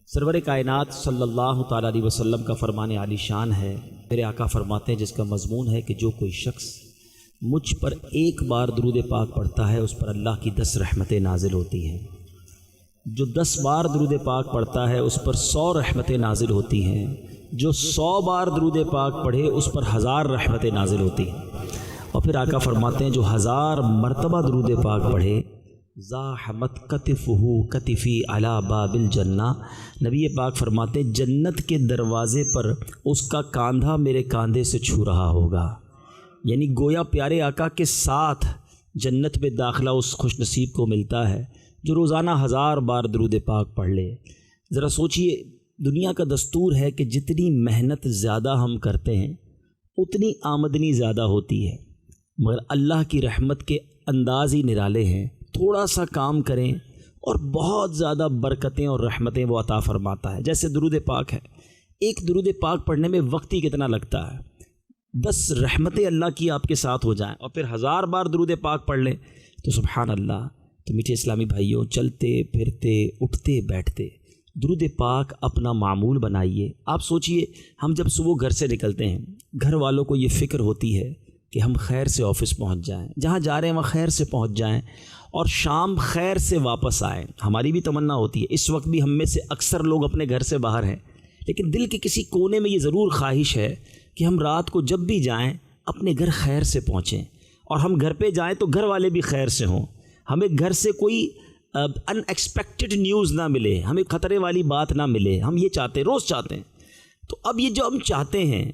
سرور کائنات صلی اللہ تعالیٰ علیہ وسلم کا فرمان عالی شان ہے، میرے آقا فرماتے ہیں جس کا مضمون ہے کہ جو کوئی شخص مجھ پر ایک بار درود پاک پڑھتا ہے اس پر اللہ کی 10 رحمتیں نازل ہوتی ہیں، جو 10 بار درود پاک پڑھتا ہے اس پر 100 رحمتیں نازل ہوتی ہیں، جو 100 بار درود پاک پڑھے اس پر 1000 رحمتیں نازل ہوتی ہیں۔ اور پھر آقا فرماتے ہیں جو 1000 مرتبہ درود پاک پڑھے زاحمت کتفہ کتفی علی باب الجنہ، نبی پاک فرماتے ہیں جنت کے دروازے پر اس کا کاندھا میرے کاندھے سے چھو رہا ہوگا، یعنی گویا پیارے آقا کے ساتھ جنت میں داخلہ اس خوش نصیب کو ملتا ہے جو روزانہ 1000 بار درود پاک پڑھ لے۔ ذرا سوچئے، دنیا کا دستور ہے کہ جتنی محنت زیادہ ہم کرتے ہیں اتنی آمدنی زیادہ ہوتی ہے، مگر اللہ کی رحمت کے انداز ہی نرالے ہیں، تھوڑا سا کام کریں اور بہت زیادہ برکتیں اور رحمتیں وہ عطا فرماتا ہے۔ جیسے درود پاک ہے، ایک درود پاک پڑھنے میں وقت ہی کتنا لگتا ہے، 10 رحمتیں اللہ کی آپ کے ساتھ ہو جائیں اور پھر 1000 بار درود پاک پڑھ لیں تو سبحان اللہ۔ تو میٹھے اسلامی بھائیوں، چلتے پھرتے اٹھتے بیٹھتے درود پاک اپنا معمول بنائیے۔ آپ سوچئے، ہم جب صبح گھر سے نکلتے ہیں گھر والوں کو یہ فکر ہوتی ہے کہ ہم خیر سے آفس پہنچ جائیں، جہاں جا رہے ہیں وہاں خیر سے پہنچ جائیں اور شام خیر سے واپس آئیں۔ ہماری بھی تمنا ہوتی ہے، اس وقت بھی ہم میں سے اکثر لوگ اپنے گھر سے باہر ہیں، لیکن دل کے کسی کونے میں یہ ضرور خواہش ہے کہ ہم رات کو جب بھی جائیں اپنے گھر خیر سے پہنچیں، اور ہم گھر پہ جائیں تو گھر والے بھی خیر سے ہوں، ہمیں گھر سے کوئی ان ایکسپیکٹڈ نیوز نہ ملے، ہمیں خطرے والی بات نہ ملے۔ ہم یہ چاہتے ہیں، روز چاہتے ہیں۔ تو اب یہ جو ہم چاہتے ہیں،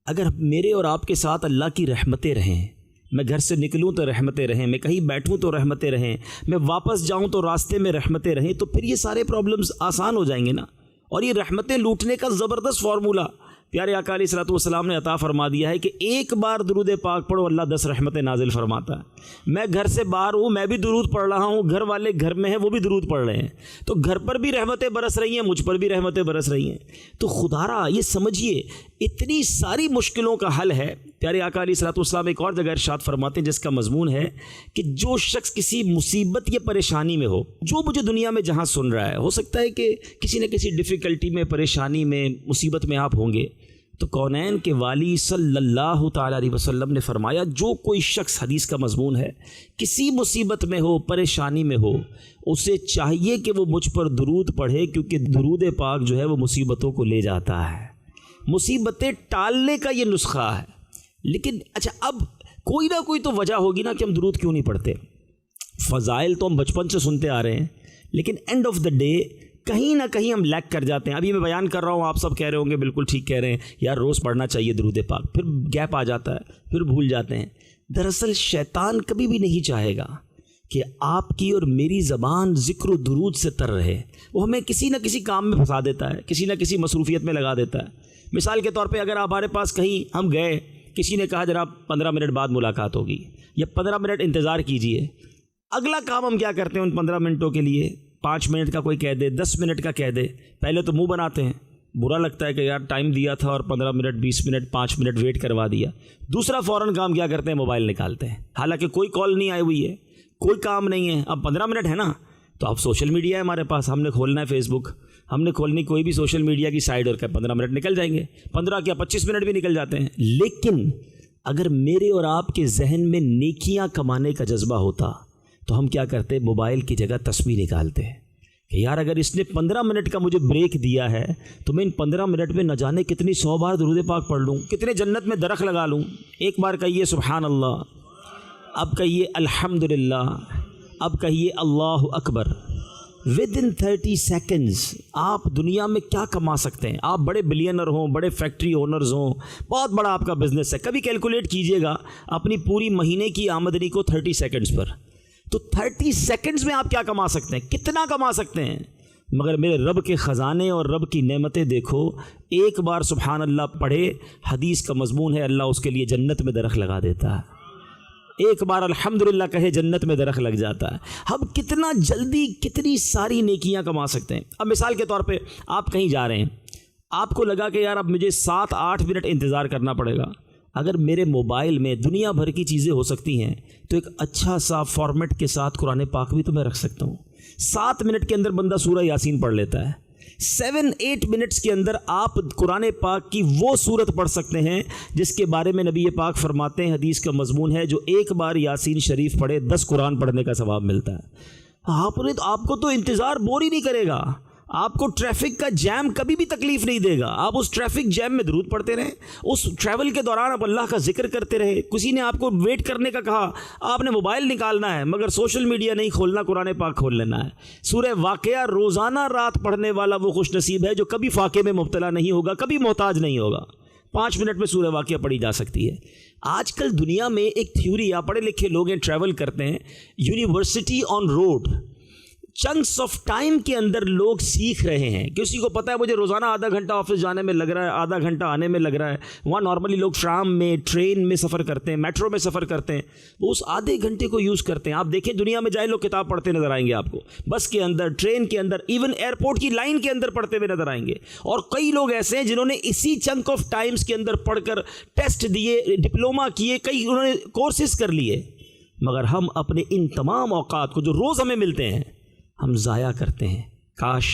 اگر میرے اور آپ کے ساتھ اللہ کی رحمتیں رہیں، میں گھر سے نکلوں تو رحمتیں رہیں، میں کہیں بیٹھوں تو رحمتیں رہیں، میں واپس جاؤں تو راستے میں رحمتیں رہیں، تو پھر یہ سارے پرابلمز آسان ہو جائیں گے نا۔ اور یہ رحمتیں لوٹنے کا زبردست فارمولہ پیارے آقا علیہ الصلوۃ والسلام نے عطا فرما دیا ہے کہ ایک بار درود پاک پڑھو اللہ 10 رحمتیں نازل فرماتا ہے۔ میں گھر سے باہر ہوں، میں بھی درود پڑھ رہا ہوں، گھر والے گھر میں ہیں وہ بھی درود پڑھ رہے ہیں، تو گھر پر بھی رحمتیں برس رہی ہیں، مجھ پر بھی رحمتیں برس رہی ہیں۔ تو خدارا یہ سمجھیے اتنی ساری مشکلوں کا حل ہے۔ پیارے آقا علیہ الصلوۃ والسلام ایک اور جگہ ارشاد فرماتے ہیں جس کا مضمون ہے کہ جو شخص کسی مصیبت یا پریشانی میں ہو، جو مجھے دنیا میں جہاں سن رہا ہے، ہو سکتا ہے کہ کسی نہ کسی ڈیفیکلٹی میں، پریشانی میں، مصیبت میں آپ ہوں گے، تو کونین کے والی صلی اللہ تعالیٰ علیہ وسلم نے فرمایا جو کوئی شخص، حدیث کا مضمون ہے، کسی مصیبت میں ہو، پریشانی میں ہو، اسے چاہیے کہ وہ مجھ پر درود پڑھے، کیونکہ درود پاک جو ہے وہ مصیبتوں کو لے جاتا ہے، مصیبتیں ٹالنے کا یہ نسخہ ہے۔ لیکن اچھا، اب کوئی نہ کوئی تو وجہ ہوگی نا کہ ہم درود کیوں نہیں پڑھتے۔ فضائل تو ہم بچپن سے سنتے آ رہے ہیں، لیکن اینڈ آف دا ڈے کہیں نہ کہیں ہم لیک کر جاتے ہیں۔ ابھی میں بیان کر رہا ہوں، آپ سب کہہ رہے ہوں گے بالکل ٹھیک کہہ رہے ہیں یار، روز پڑھنا چاہیے درود پاک، پھر گیپ آ جاتا ہے، پھر بھول جاتے ہیں۔ دراصل شیطان کبھی بھی نہیں چاہے گا کہ آپ کی اور میری زبان ذکر و درود سے تر رہے، وہ ہمیں کسی نہ کسی کام میں پھنسا دیتا ہے، کسی نہ کسی مصروفیت میں لگا دیتا ہے۔ مثال کے طور پہ اگر آپ ہمارے پاس کہیں ہم گئے، کسی نے کہا جناب 15 منٹ بعد ملاقات ہوگی یا 15 منٹ انتظار کیجئے، اگلا کام ہم کیا کرتے ہیں ان 15 منٹوں کے لیے؟ 5 منٹ کا کوئی کہہ دے، 10 منٹ کا کہہ دے، پہلے تو منہ بناتے ہیں، برا لگتا ہے کہ یار ٹائم دیا تھا اور 15 منٹ 20 منٹ 5 منٹ ویٹ کروا دیا۔ دوسرا فوراً کام کیا کرتے ہیں؟ موبائل نکالتے ہیں، حالانکہ کوئی کال نہیں آئی ہوئی ہے، کوئی کام نہیں ہے، اب 15 منٹ ہے نا تو اب سوشل میڈیا ہے ہمارے پاس، ہم نے کھولنا ہے فیس بک، ہم نے کھولنی کوئی بھی سوشل میڈیا کی سائٹ، اور 15 منٹ نکل جائیں گے، 15 کیا 25 منٹ بھی نکل جاتے ہیں۔ لیکن اگر میرے اور آپ کے ذہن میں نیکیاں کمانے کا جذبہ ہوتا تو ہم کیا کرتے؟ موبائل کی جگہ تسبیح نکالتے ہیں کہ یار اگر اس نے 15 منٹ کا مجھے بریک دیا ہے تو میں ان 15 منٹ میں نہ جانے کتنی 100 بار درود پاک پڑھ لوں، کتنے جنت میں درخت لگا لوں۔ ایک بار کہیے سبحان اللہ، اب کہیے الحمدللہ، اب کہیے اللہ اکبر۔ ودن 30 سیکنڈز آپ دنیا میں کیا کما سکتے ہیں؟ آپ بڑے بلینر ہوں، بڑے فیکٹری اونرز ہوں، بہت بڑا آپ کا بزنس ہے، کبھی کیلکولیٹ کیجئے گا اپنی پوری مہینے کی آمدنی کو 30 سیکنڈز پر، تو 30 سیکنڈز میں آپ کیا کما سکتے ہیں؟ کتنا کما سکتے ہیں؟ مگر میرے رب کے خزانے اور رب کی نعمتیں دیکھو، ایک بار سبحان اللہ پڑھے، حدیث کا مضمون ہے اللہ اس کے لیے جنت میں درخت لگا دیتا ہے، ایک بار الحمدللہ کہے جنت میں درخت لگ جاتا ہے۔ ہم کتنا جلدی کتنی ساری نیکیاں کما سکتے ہیں۔ اب مثال کے طور پہ آپ کہیں جا رہے ہیں، آپ کو لگا کہ یار اب مجھے 7-8 منٹ انتظار کرنا پڑے گا، اگر میرے موبائل میں دنیا بھر کی چیزیں ہو سکتی ہیں تو ایک اچھا سا فارمیٹ کے ساتھ قرآن پاک بھی تو میں رکھ سکتا ہوں۔ 7 منٹ کے اندر بندہ سورہ یاسین پڑھ لیتا ہے، 7-8 منٹس کے اندر آپ قرآن پاک کی وہ صورت پڑھ سکتے ہیں جس کے بارے میں نبی پاک فرماتے ہیں، حدیث کا مضمون ہے، جو ایک بار یاسین شریف پڑھے 10 قرآن پڑھنے کا ثواب ملتا ہے۔ آپ کو تو انتظار بور ہی نہیں کرے گا، آپ کو ٹریفک کا جیم کبھی بھی تکلیف نہیں دے گا، آپ اس ٹریفک جیم میں درود پڑھتے رہیں، اس ٹریول کے دوران آپ اللہ کا ذکر کرتے رہے۔ کسی نے آپ کو ویٹ کرنے کا کہا، آپ نے موبائل نکالنا ہے مگر سوشل میڈیا نہیں کھولنا، قرآن پاک کھول لینا ہے۔ سورہ واقعہ روزانہ رات پڑھنے والا وہ خوش نصیب ہے جو کبھی فاقے میں مبتلا نہیں ہوگا، کبھی محتاج نہیں ہوگا۔ 5 منٹ میں سورہ واقعہ پڑھی جا سکتی ہے۔ آج کل دنیا میں ایک تھیوری، آپ پڑھے لکھے لوگ ہیں، ٹریول کرتے ہیں، university on road, chunks of time کے اندر لوگ سیکھ رہے ہیں۔ کسی کو پتہ ہے مجھے روزانہ آدھا گھنٹہ آفس جانے میں لگ رہا ہے، آدھا گھنٹہ آنے میں لگ رہا ہے۔ وہاں نارملی لوگ ٹرام میں، ٹرین میں سفر کرتے ہیں، میٹرو میں سفر کرتے ہیں، وہ اس آدھے گھنٹے کو یوز کرتے ہیں۔ آپ دیکھیں دنیا میں جائے لوگ کتاب پڑھتے نظر آئیں گے آپ کو، بس کے اندر، ٹرین کے اندر، ایون ایئرپورٹ کی لائن کے اندر پڑھتے ہوئے نظر آئیں گے۔ اور کئی لوگ ایسے ہیں جنہوں نے اسی چنک آف ٹائمز کے اندر پڑھ کر ٹیسٹ دیے، ڈپلوما کیے، کئی انہوں نے کورسز کر لیے، مگر ہم اپنے ان تمام اوقات کو جو روز ہمیں ملتے ہیں ہم ضائع کرتے ہیں۔ کاش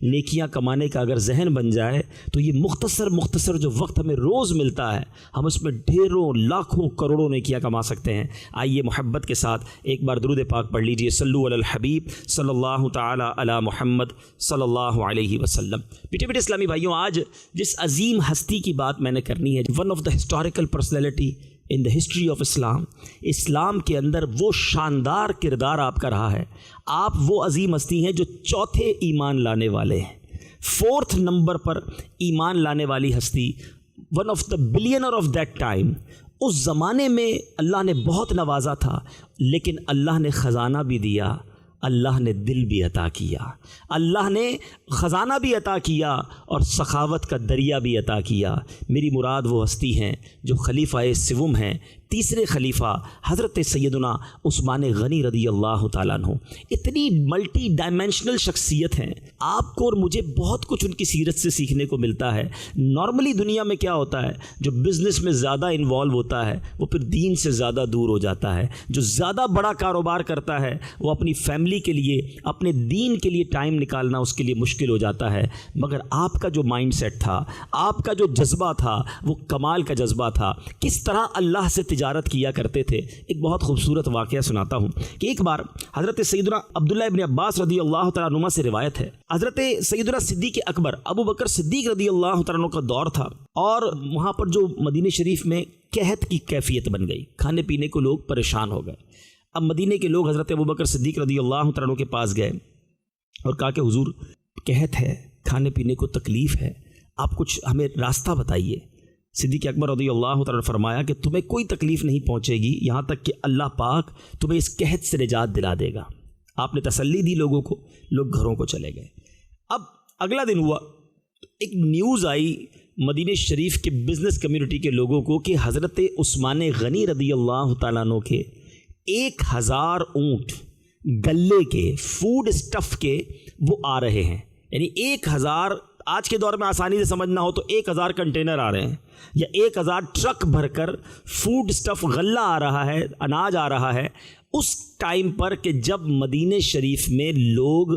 نیکیاں کمانے کا اگر ذہن بن جائے تو یہ مختصر جو وقت ہمیں روز ملتا ہے ہم اس میں ڈھیروں لاکھوں کروڑوں نیکیاں کما سکتے ہیں۔ آئیے محبت کے ساتھ ایک بار درود پاک پڑھ لیجئے، صلو علی الحبیب صلی اللہ تعالی علی محمد صلی اللہ علیہ وسلم۔ پیٹے اسلامی بھائیوں، آج جس عظیم ہستی کی بات میں نے کرنی ہے، one of the historical personality in the history of Islam, Islam کے اندر وہ شاندار کردار آپ کا رہا ہے۔ آپ وہ عظیم ہستی ہیں جو چوتھے ایمان لانے والے ہیں، 4تھ نمبر پر ایمان لانے والی ہستی، one of the billionaire of that time. اس زمانے میں اللہ نے بہت نوازا تھا، لیکن اللہ نے خزانہ بھی دیا، اللہ نے دل بھی عطا کیا، اللہ نے خزانہ بھی عطا کیا اور سخاوت کا دریا بھی عطا کیا۔ میری مراد وہ ہستی ہیں جو خلیفہ سوم ہیں، تیسرے خلیفہ حضرت سیدنا عثمان غنی رضی اللہ تعالیٰ عنہ۔ اتنی ملٹی ڈائمینشنل شخصیت ہیں، آپ کو اور مجھے بہت کچھ ان کی سیرت سے سیکھنے کو ملتا ہے۔ نارملی دنیا میں کیا ہوتا ہے، جو بزنس میں زیادہ انوالو ہوتا ہے وہ پھر دین سے زیادہ دور ہو جاتا ہے، جو زیادہ بڑا کاروبار کرتا ہے وہ اپنی فیملی کے لیے، اپنے دین کے لیے ٹائم نکالنا اس کے لیے مشکل ہو جاتا ہے۔ مگر آپ کا جو مائنڈ سیٹ تھا، آپ کا جو جذبہ تھا، وہ کمال کا جذبہ تھا۔ کس طرح اللہ سے تجارت کیا کرتے تھے، ایک بہت خوبصورت واقعہ سناتا ہوں کہ ایک بار حضرت سیدنا عبداللہ ابن عباس رضی اللہ تعالیٰ عنہما سے روایت ہے، حضرت سیدنا صدیق اکبر ابو بکر صدیق رضی اللہ تعالیٰ عنہ کا دور تھا، اور وہاں پر جو مدینہ شریف میں قحط کی کیفیت بن گئی، کھانے پینے کو لوگ پریشان ہو گئے۔ اب مدینے کے لوگ حضرت ابو بکر صدیق رضی اللہ تعالیٰ عنہ کے پاس گئے اور کہا کہ حضور قحط ہے، کھانے پینے کو تکلیف ہے، آپ کچھ ہمیں راستہ بتائیے۔ صدیق اکبر رضی اللہ تعالیٰ نے فرمایا کہ تمہیں کوئی تکلیف نہیں پہنچے گی یہاں تک کہ اللہ پاک تمہیں اس قحط سے نجات دلا دے گا۔ آپ نے تسلی دی لوگوں کو، لوگ گھروں کو چلے گئے۔ اب اگلا دن ہوا، ایک نیوز آئی مدینہ شریف کے بزنس کمیونٹی کے لوگوں کو کہ حضرت عثمان غنی رضی اللہ تعالیٰ عنہ کے 1000 اونٹ گلے کے، فوڈ اسٹف کے، وہ آ رہے ہیں۔ یعنی 1000، آج کے دور میں آسانی سے سمجھنا ہو تو 1000 کنٹینر آ رہے ہیں یا 1000 ٹرک بھر کر فوڈ اسٹف، غلہ آ رہا ہے، اناج آ رہا ہے، اس ٹائم پر کہ جب مدینہ شریف میں لوگ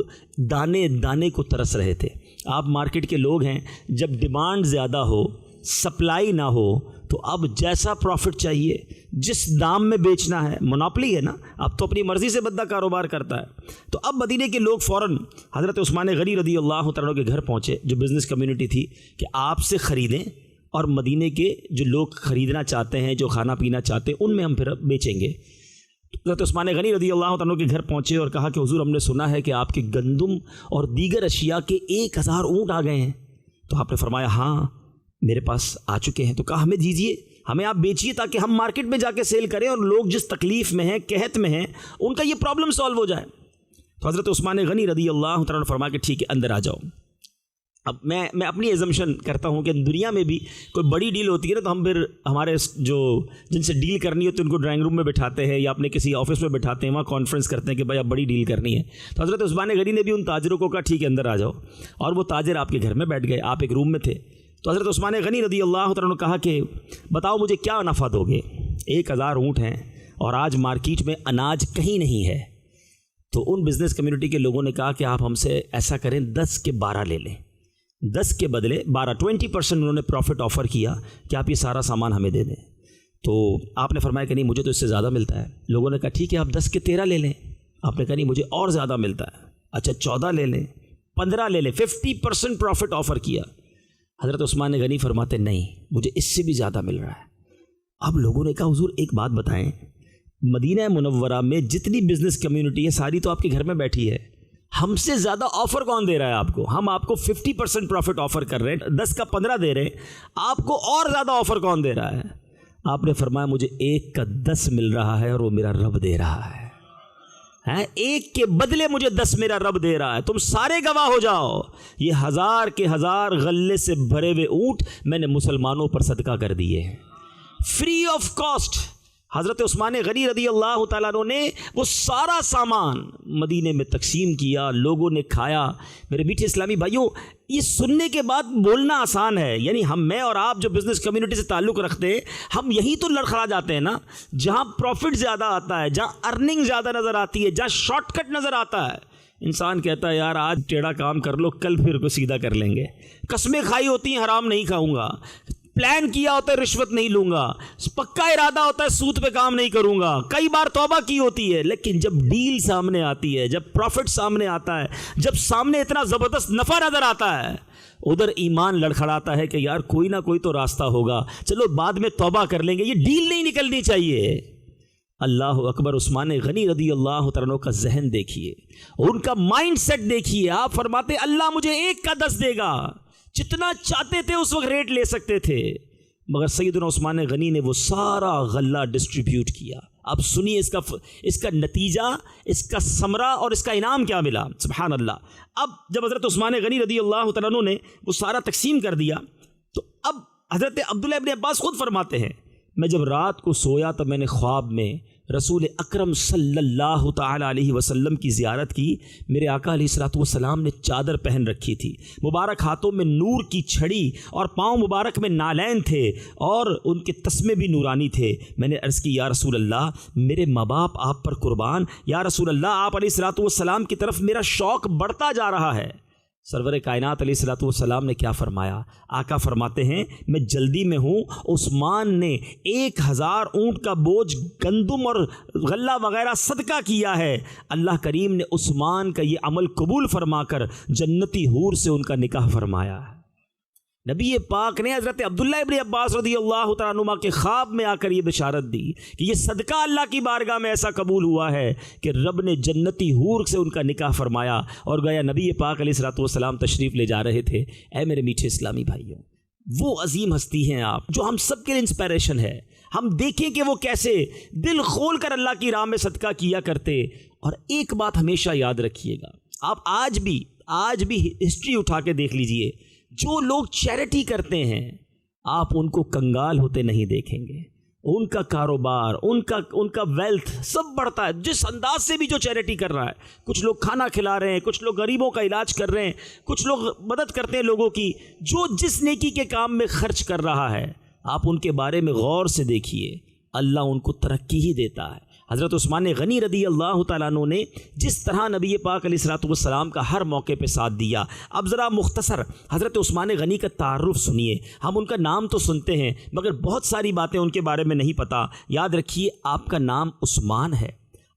دانے دانے کو ترس رہے تھے۔ آپ مارکیٹ کے لوگ ہیں، جب ڈیمانڈ زیادہ ہو، سپلائی نہ ہو، تو اب جیسا پروفٹ چاہیے، جس دام میں بیچنا ہے، منوپلی ہے نا، اب تو اپنی مرضی سے بندہ کاروبار کرتا ہے۔ تو اب مدینے کے لوگ فوراً حضرت عثمان غنی رضی اللہ تعالیٰ کے گھر پہنچے، جو بزنس کمیونٹی تھی، کہ آپ سے خریدیں اور مدینے کے جو لوگ خریدنا چاہتے ہیں، جو کھانا پینا چاہتے ہیں، ان میں ہم پھر بیچیں گے۔ حضرت عثمان غنی رضی اللہ تعالیٰ کے گھر پہنچے اور کہا کہ حضور ہم نے سنا ہے کہ آپ کے گندم اور دیگر اشیاء کے 1000 اونٹ آ گئے ہیں۔ تو آپ نے فرمایا ہاں میرے پاس آ چکے ہیں۔ تو کہا ہمیں دیجیے، ہمیں آپ بیچیے تاکہ ہم مارکیٹ میں جا کے سیل کریں اور لوگ جس تکلیف میں ہیں، قحط میں ہیں، ان کا یہ پرابلم سالو ہو جائے۔ تو حضرت عثمان غنی رضی اللہ تعالیٰ نے فرمایا کہ ٹھیک ہے، اندر آ جاؤ۔ اب میں اپنی ایزمپشن کرتا ہوں کہ دنیا میں بھی کوئی بڑی ڈیل ہوتی ہے نا، تو ہم پھر ہمارے جو جن سے ڈیل کرنی ہوتی ہے ان کو ڈرائنگ روم میں بٹھاتے ہیں یا اپنے کسی آفس میں بٹھاتے ہیں، وہاں کانفرنس کرتے ہیں کہ بھائی اب بڑی ڈیل کرنی ہے۔ تو حضرت عثمان غنی نے بھی ان تاجروں کو کہا ٹھیک ہے اندر آ جاؤ، اور وہ تاجر آپ کے گھر میں بیٹھ گئے، آپ ایک روم میں تھے۔ تو حضرت عثمان غنی رضی اللہ تعالیٰ نے کہا کہ بتاؤ مجھے کیا نفع دو گے، 1000 اونٹ ہیں اور آج مارکیٹ میں اناج کہیں نہیں ہے، تو ان بزنس کمیونٹی کے لوگوں نے کہا کہ آپ ہم سے ایسا کریں 10 کے 12 لے لیں، 10 کے بدلے 12، 20% انہوں نے پروفٹ آفر کیا کہ آپ یہ سارا سامان ہمیں دے دیں۔ تو آپ نے فرمایا کہ نہیں مجھے تو اس سے زیادہ ملتا ہے۔ لوگوں نے کہا ٹھیک ہے آپ 10 کے 13 لے لیں۔ آپ نے کہا نہیں مجھے اور زیادہ ملتا ہے۔ اچھا 14 لے لیں، 15 لے لیں، 50% پروفٹ آفر کیا۔ حضرت عثمان غنی فرماتے نہیں مجھے اس سے بھی زیادہ مل رہا ہے۔ اب لوگوں نے کہا حضور ایک بات بتائیں، مدینہ منورہ میں جتنی بزنس کمیونٹی ہے ساری تو آپ کے گھر میں بیٹھی ہے، ہم سے زیادہ آفر کون دے رہا ہے آپ کو؟ ہم آپ کو 50% پروفٹ آفر کر رہے ہیں، 10 کا 15 دے رہے ہیں، آپ کو اور زیادہ آفر کون دے رہا ہے؟ آپ نے فرمایا مجھے 1 کا 10 مل رہا ہے اور وہ میرا رب دے رہا ہے۔ 1 کے بدلے مجھے 10 میرا رب دے رہا ہے، تم سارے گواہ ہو جاؤ۔ یہ 1000 کے 1000 غلے سے بھرے ہوئے اونٹ میں نے مسلمانوں پر صدقہ کر دیے ہیں، فری آف کاسٹ۔ حضرت عثمان غنی رضی اللہ تعالیٰ عنہ نے وہ سارا سامان مدینے میں تقسیم کیا، لوگوں نے کھایا۔ میرے میٹھے اسلامی بھائیوں، یہ سننے کے بعد بولنا آسان ہے، یعنی میں اور آپ جو بزنس کمیونٹی سے تعلق رکھتے ہیں ہم یہی تو لڑکھڑا جاتے ہیں نا، جہاں پروفٹ زیادہ آتا ہے، جہاں ارننگ زیادہ نظر آتی ہے، جہاں شارٹ کٹ نظر آتا ہے، انسان کہتا ہے یار آج ٹیڑھا کام کر لو کل پھر کو سیدھا کر لیں گے، قسمیں کھائی ہوتی ہیں حرام نہیں کھاؤں گا، پلان کیا ہوتا ہے رشوت نہیں لوں گا، پکا ارادہ ہوتا ہے سود پہ کام نہیں کروں گا، کئی بار توبہ کی ہوتی ہے، لیکن جب ڈیل سامنے آتی ہے، جب پروفٹ سامنے آتا ہے، جب سامنے اتنا زبردست نفع نظر آتا ہے، ادھر ایمان لڑکھڑاتا ہے کہ یار کوئی نہ کوئی تو راستہ ہوگا، چلو بعد میں توبہ کر لیں گے، یہ ڈیل نہیں نکلنی چاہیے۔ اللہ اکبر، عثمان غنی رضی اللہ تعالیٰ کا ذہن دیکھیے، ان کا مائنڈ سیٹ دیکھیے۔ آپ فرماتے اللہ مجھے 1 کا 10 دے گا، جتنا چاہتے تھے اس وقت ریٹ لے سکتے تھے، مگر سیدنا عثمان غنی نے وہ سارا غلہ ڈسٹریبیوٹ کیا۔ اب سنیے اس کا نتیجہ، اس کا ثمرہ اور اس کا انعام کیا ملا، سبحان اللہ۔ اب جب حضرت عثمان غنی رضی اللہ تعالیٰ عنہ نے وہ سارا تقسیم کر دیا تو اب حضرت عبداللہ ابن عباس خود فرماتے ہیں میں جب رات کو سویا تو میں نے خواب میں رسول اکرم صلی اللہ تعالی علیہ وسلم کی زیارت کی۔ میرے آقا علیہ الصلوۃ والسلام نے چادر پہن رکھی تھی، مبارک ہاتھوں میں نور کی چھڑی اور پاؤں مبارک میں نالین تھے اور ان کے تسمے بھی نورانی تھے۔ میں نے عرض کی یا رسول اللہ میرے ماں باپ آپ پر قربان، یا رسول اللہ آپ علیہ الصلوۃ والسلام کی طرف میرا شوق بڑھتا جا رہا ہے۔ سرور کائنات علیہ الصلوۃ والسلام نے کیا فرمایا؟ آقا فرماتے ہیں میں جلدی میں ہوں، عثمان نے 1000 اونٹ کا بوجھ گندم اور غلہ وغیرہ صدقہ کیا ہے، اللہ کریم نے عثمان کا یہ عمل قبول فرما کر جنتی حور سے ان کا نکاح فرمایا ہے۔ نبی پاک نے حضرت عبداللہ ابن عباس رضی اللہ تعالیٰ عنہ کے خواب میں آ کر یہ بشارت دی کہ یہ صدقہ اللہ کی بارگاہ میں ایسا قبول ہوا ہے کہ رب نے جنتی حور سے ان کا نکاح فرمایا اور گویا نبی پاک علیہ الصلوۃ والسلام تشریف لے جا رہے تھے۔ اے میرے میٹھے اسلامی بھائیوں، وہ عظیم ہستی ہیں آپ جو ہم سب کے لیے انسپائریشن ہے۔ ہم دیکھیں کہ وہ کیسے دل کھول کر اللہ کی راہ میں صدقہ کیا کرتے۔ اور ایک بات ہمیشہ یاد رکھیے گا، آپ آج بھی ہسٹری اٹھا کے دیکھ لیجئے، جو لوگ چیریٹی کرتے ہیں آپ ان کو کنگال ہوتے نہیں دیکھیں گے، ان کا کاروبار، ان کا ویلتھ سب بڑھتا ہے جس انداز سے بھی جو چیریٹی کر رہا ہے۔ کچھ لوگ کھانا کھلا رہے ہیں، کچھ لوگ غریبوں کا علاج کر رہے ہیں، کچھ لوگ مدد کرتے ہیں لوگوں کی، جو جس نیکی کے کام میں خرچ کر رہا ہے آپ ان کے بارے میں غور سے دیکھیے، اللہ ان کو ترقی ہی دیتا ہے۔ حضرت عثمان غنی رضی اللہ تعالیٰ عنہ نے جس طرح نبی پاک علیہ الصلوۃ والسلام کا ہر موقع پہ ساتھ دیا۔ اب ذرا مختصر حضرت عثمان غنی کا تعارف سنیے۔ ہم ان کا نام تو سنتے ہیں مگر بہت ساری باتیں ان کے بارے میں نہیں پتہ۔ یاد رکھیے آپ کا نام عثمان ہے،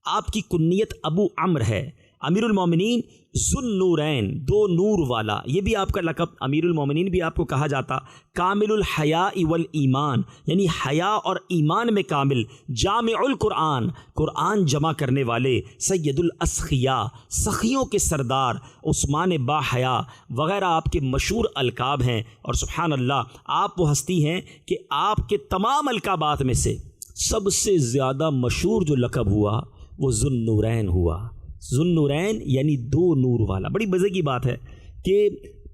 آپ کی کنیت ابو عمرو ہے، امیر المومنین ذو النورین، 2 نور والا، یہ بھی آپ کا لقب، امیر المومنین بھی آپ کو کہا جاتا، کامل الحیاء والایمان، یعنی حیا اور ایمان میں کامل، جامع القرآن، قرآن جمع کرنے والے، سید الاسخیاء، سخیوں کے سردار، عثمان با حیا وغیرہ آپ کے مشہور القاب ہیں۔ اور سبحان اللہ آپ وہ ہستی ہیں کہ آپ کے تمام القابات میں سے سب سے زیادہ مشہور جو لقب ہوا وہ ذو النورین ہوا۔ ذو النورین یعنی 2 نور والا۔ بڑی مزے کی بات ہے کہ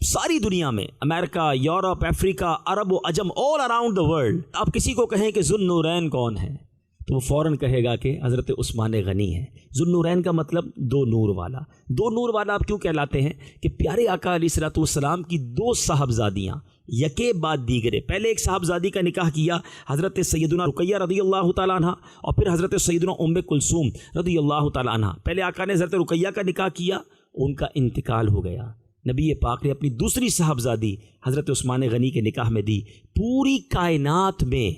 ساری دنیا میں، امریکہ، یورپ، افریقہ، عرب و عجم، آل اراؤنڈ دا ورلڈ، آپ کسی کو کہیں کہ ذو النورین کون ہے تو وہ فوراً کہے گا کہ حضرت عثمان غنی ہے۔ ذو النورین کا مطلب 2 نور والا۔ 2 نور والا آپ کیوں کہلاتے ہیں کہ پیارے آقا علیہ الصلوۃ والسلام کی 2 صاحبزادیاں، یکے بعد دیگرے. پہلے ایک صاحبزادی کا نکاح کیا حضرت سیدنا رقیہ رضی اللہ تعالیٰ عنہ، اور پھر حضرت سیدنا ام کلثوم رضی اللہ تعالیٰ عنہ. پہلے آقا نے حضرت رقیہ کا نکاح کیا، ان کا انتقال ہو گیا. نبی پاک نے اپنی دوسری صاحبزادی حضرت عثمان غنی کے نکاح میں دی. پوری کائنات میں،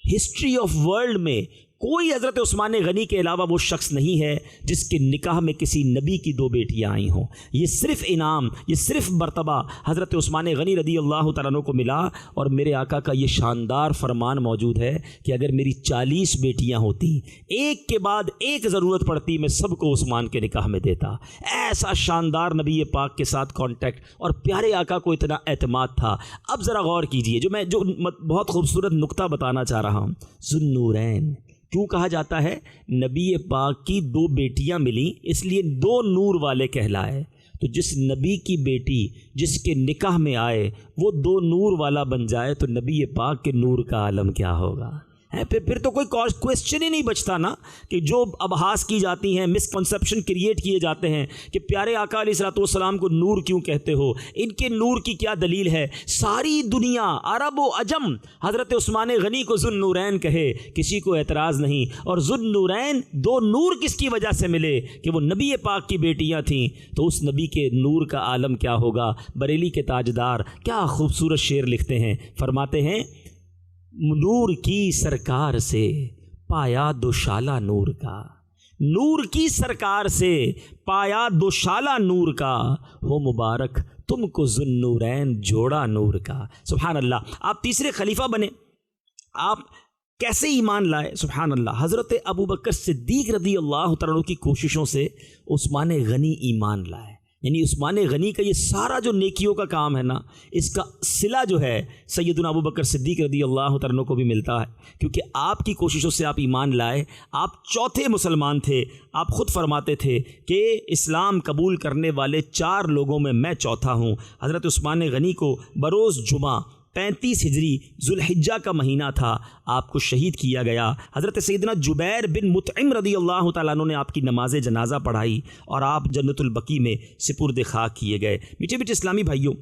ہسٹری آف ورلڈ میں کوئی حضرت عثمان غنی کے علاوہ وہ شخص نہیں ہے جس کے نکاح میں کسی نبی کی 2 بیٹیاں آئی ہوں. یہ صرف انعام، یہ صرف مرتبہ حضرت عثمان غنی رضی اللہ تعالیٰ عنہ کو ملا. اور میرے آقا کا یہ شاندار فرمان موجود ہے کہ اگر میری 40 بیٹیاں ہوتی، ایک کے بعد ایک ضرورت پڑتی، میں سب کو عثمان کے نکاح میں دیتا. ایسا شاندار نبی پاک کے ساتھ کانٹیکٹ، اور پیارے آقا کو اتنا اعتماد تھا. اب ذرا غور کیجئے، جو بہت خوبصورت نقطہ بتانا چاہ رہا ہوں. ذوالنورین کیوں کہا جاتا ہے؟ نبی پاک کی 2 بیٹیاں ملیں، اس لیے 2 نور والے کہلائے. تو جس نبی کی بیٹی جس کے نکاح میں آئے وہ 2 نور والا بن جائے تو نبی پاک کے نور کا عالم کیا ہوگا؟ پھر تو کوئی کویسچن ہی نہیں بچتا نا، کہ جو ابحاث کی جاتی ہیں، مس کنسیپشن کریٹ کیے جاتے ہیں کہ پیارے آقا علیہ الصلوۃ والسلام کو نور کیوں کہتے ہو، ان کے نور کی کیا دلیل ہے؟ ساری دنیا، عرب و عجم، حضرت عثمان غنی کو ذوالنورین کہے، کسی کو اعتراض نہیں. اور ذوالنورین 2 نور کس کی وجہ سے ملے؟ کہ وہ نبی پاک کی بیٹیاں تھیں. تو اس نبی کے نور کا عالم کیا ہوگا؟ بریلی کے تاجدار کیا خوبصورت شعر لکھتے ہیں، فرماتے ہیں نور کی سرکار سے پایا دوشالہ نور کا، نور کی سرکار سے پایا دوشالہ نور کا، ہو مبارک تم کو ذوالنورین جوڑا نور کا. سبحان اللہ. آپ تیسرے خلیفہ بنے، آپ کیسے ایمان لائے؟ سبحان اللہ. حضرت ابوبکر صدیق رضی اللہ تعالیٰ عنہ کی کوششوں سے عثمان غنی ایمان لائے. یعنی عثمان غنی کا یہ سارا جو نیکیوں کا کام ہے نا، اس کا صلہ جو ہے سیدنا ابوبکر صدیق رضی اللہ تعالیٰ عنہ کو بھی ملتا ہے، کیونکہ آپ کی کوششوں سے آپ ایمان لائے. آپ چوتھے مسلمان تھے. آپ خود فرماتے تھے کہ اسلام قبول کرنے والے 4 لوگوں میں چوتھا ہوں. حضرت عثمان غنی کو بروز جمعہ 35 ہجری ذوالحجہ کا مہینہ تھا، آپ کو شہید کیا گیا. حضرت سیدنا جبیر بن مطعم رضی اللہ تعالیٰ عنہ نے آپ کی نماز جنازہ پڑھائی اور آپ جنت البقیع میں سپرد خاک کیے گئے. میٹھے میٹھے اسلامی بھائیوں،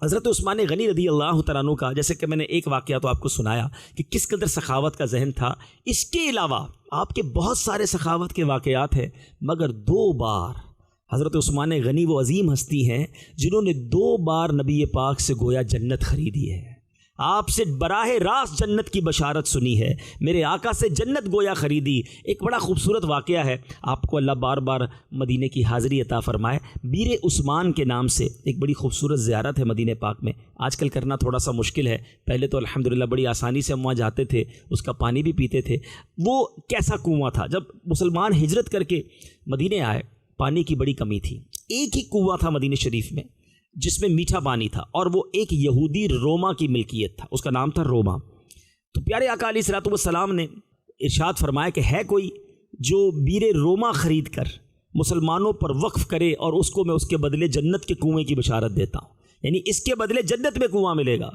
حضرت عثمان غنی رضی اللہ تعالیٰ عنہ کا، جیسے کہ میں نے ایک واقعہ تو آپ کو سنایا کہ کس قدر سخاوت کا ذہن تھا. اس کے علاوہ آپ کے بہت سارے سخاوت کے واقعات ہیں، مگر 2 بار حضرت عثمان غنی وہ عظیم ہستی ہیں جنہوں نے 2 بار نبی پاک سے گویا جنت خریدی ہے. آپ سے براہ راست جنت کی بشارت سنی ہے، میرے آقا سے جنت گویا خریدی. ایک بڑا خوبصورت واقعہ ہے، آپ کو اللہ بار بار مدینے کی حاضری عطا فرمائے. بیر عثمان کے نام سے ایک بڑی خوبصورت زیارت ہے مدینہ پاک میں. آج کل کرنا تھوڑا سا مشکل ہے، پہلے تو الحمدللہ بڑی آسانی سے ہم وہاں جاتے تھے، اس کا پانی بھی پیتے تھے. وہ کیسا کنواں تھا، جب مسلمان ہجرت کر کے مدینے آئے پانی کی بڑی کمی تھی. ایک ہی کنواں تھا مدینہ شریف میں جس میں میٹھا پانی تھا، اور وہ ایک یہودی روما کی ملکیت تھا، اس کا نام تھا روما. تو پیارے آقا علیہ الصلوۃ والسلام نے ارشاد فرمایا کہ ہے کوئی جو بیر روما خرید کر مسلمانوں پر وقف کرے اور اس کو میں اس کے بدلے جنت کے کنویں کی بشارت دیتا ہوں، یعنی اس کے بدلے جنت میں کنواں ملے گا.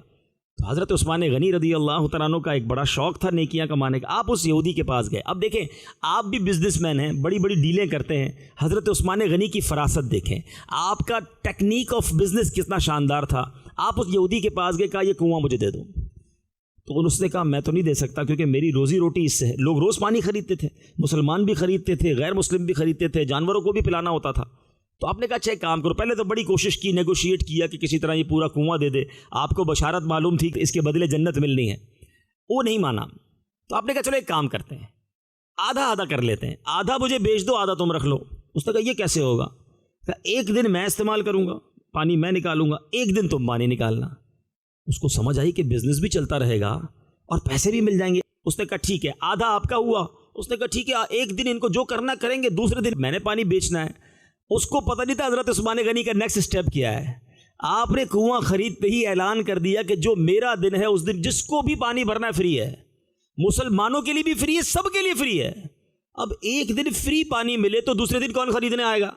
تو حضرت عثمان غنی رضی اللہ تعالیٰ عنہ کا ایک بڑا شوق تھا نیکیاں کمانے کا. آپ اس یہودی کے پاس گئے. اب دیکھیں، آپ بھی بزنس مین ہیں، بڑی بڑی ڈیلیں کرتے ہیں. حضرت عثمان غنی کی فراست دیکھیں، آپ کا ٹیکنیک آف بزنس کتنا شاندار تھا. آپ اس یہودی کے پاس گئے، کہا یہ کنواں مجھے دے دو. تو اس نے کہا میں تو نہیں دے سکتا، کیونکہ میری روزی روٹی اس سے ہے. لوگ روز پانی خریدتے تھے، مسلمان بھی خریدتے تھے، غیر مسلم بھی خریدتے تھے، جانوروں کو بھی پلانا ہوتا تھا. تو آپ نے کہا اچھا ایک کام کرو. پہلے تو بڑی کوشش کی، نیگوشیٹ کیا کہ کسی طرح یہ پورا کنواں دے دے. آپ کو بشارت معلوم تھی کہ اس کے بدلے جنت ملنی ہے، وہ نہیں مانا. تو آپ نے کہا چلو ایک کام کرتے ہیں، آدھا آدھا کر لیتے ہیں، آدھا مجھے بیچ دو، آدھا تم رکھ لو. اس نے کہا یہ کیسے ہوگا؟ کہا ایک دن میں استعمال کروں گا، پانی میں نکالوں گا، ایک دن تم پانی نکالنا. اس کو سمجھ آئی کہ بزنس بھی چلتا رہے گا اور پیسے بھی مل جائیں گے. اس نے کہا ٹھیک ہے، آدھا آپ کا ہوا. اس نے کہا ٹھیک ہے، ایک دن ان کو جو کرنا کریں گے، دوسرے دن میں نے پانی بیچنا ہے. اس کو پتہ نہیں تھا حضرت عثمان غنی کا نیکسٹ سٹیپ کیا ہے. آپ نے کنواں خریدتے ہی اعلان کر دیا کہ جو میرا دن ہے اس دن جس کو بھی پانی بھرنا فری ہے، مسلمانوں کے لیے بھی فری ہے، سب کے لیے فری ہے. اب ایک دن فری پانی ملے تو دوسرے دن کون خریدنے آئے گا؟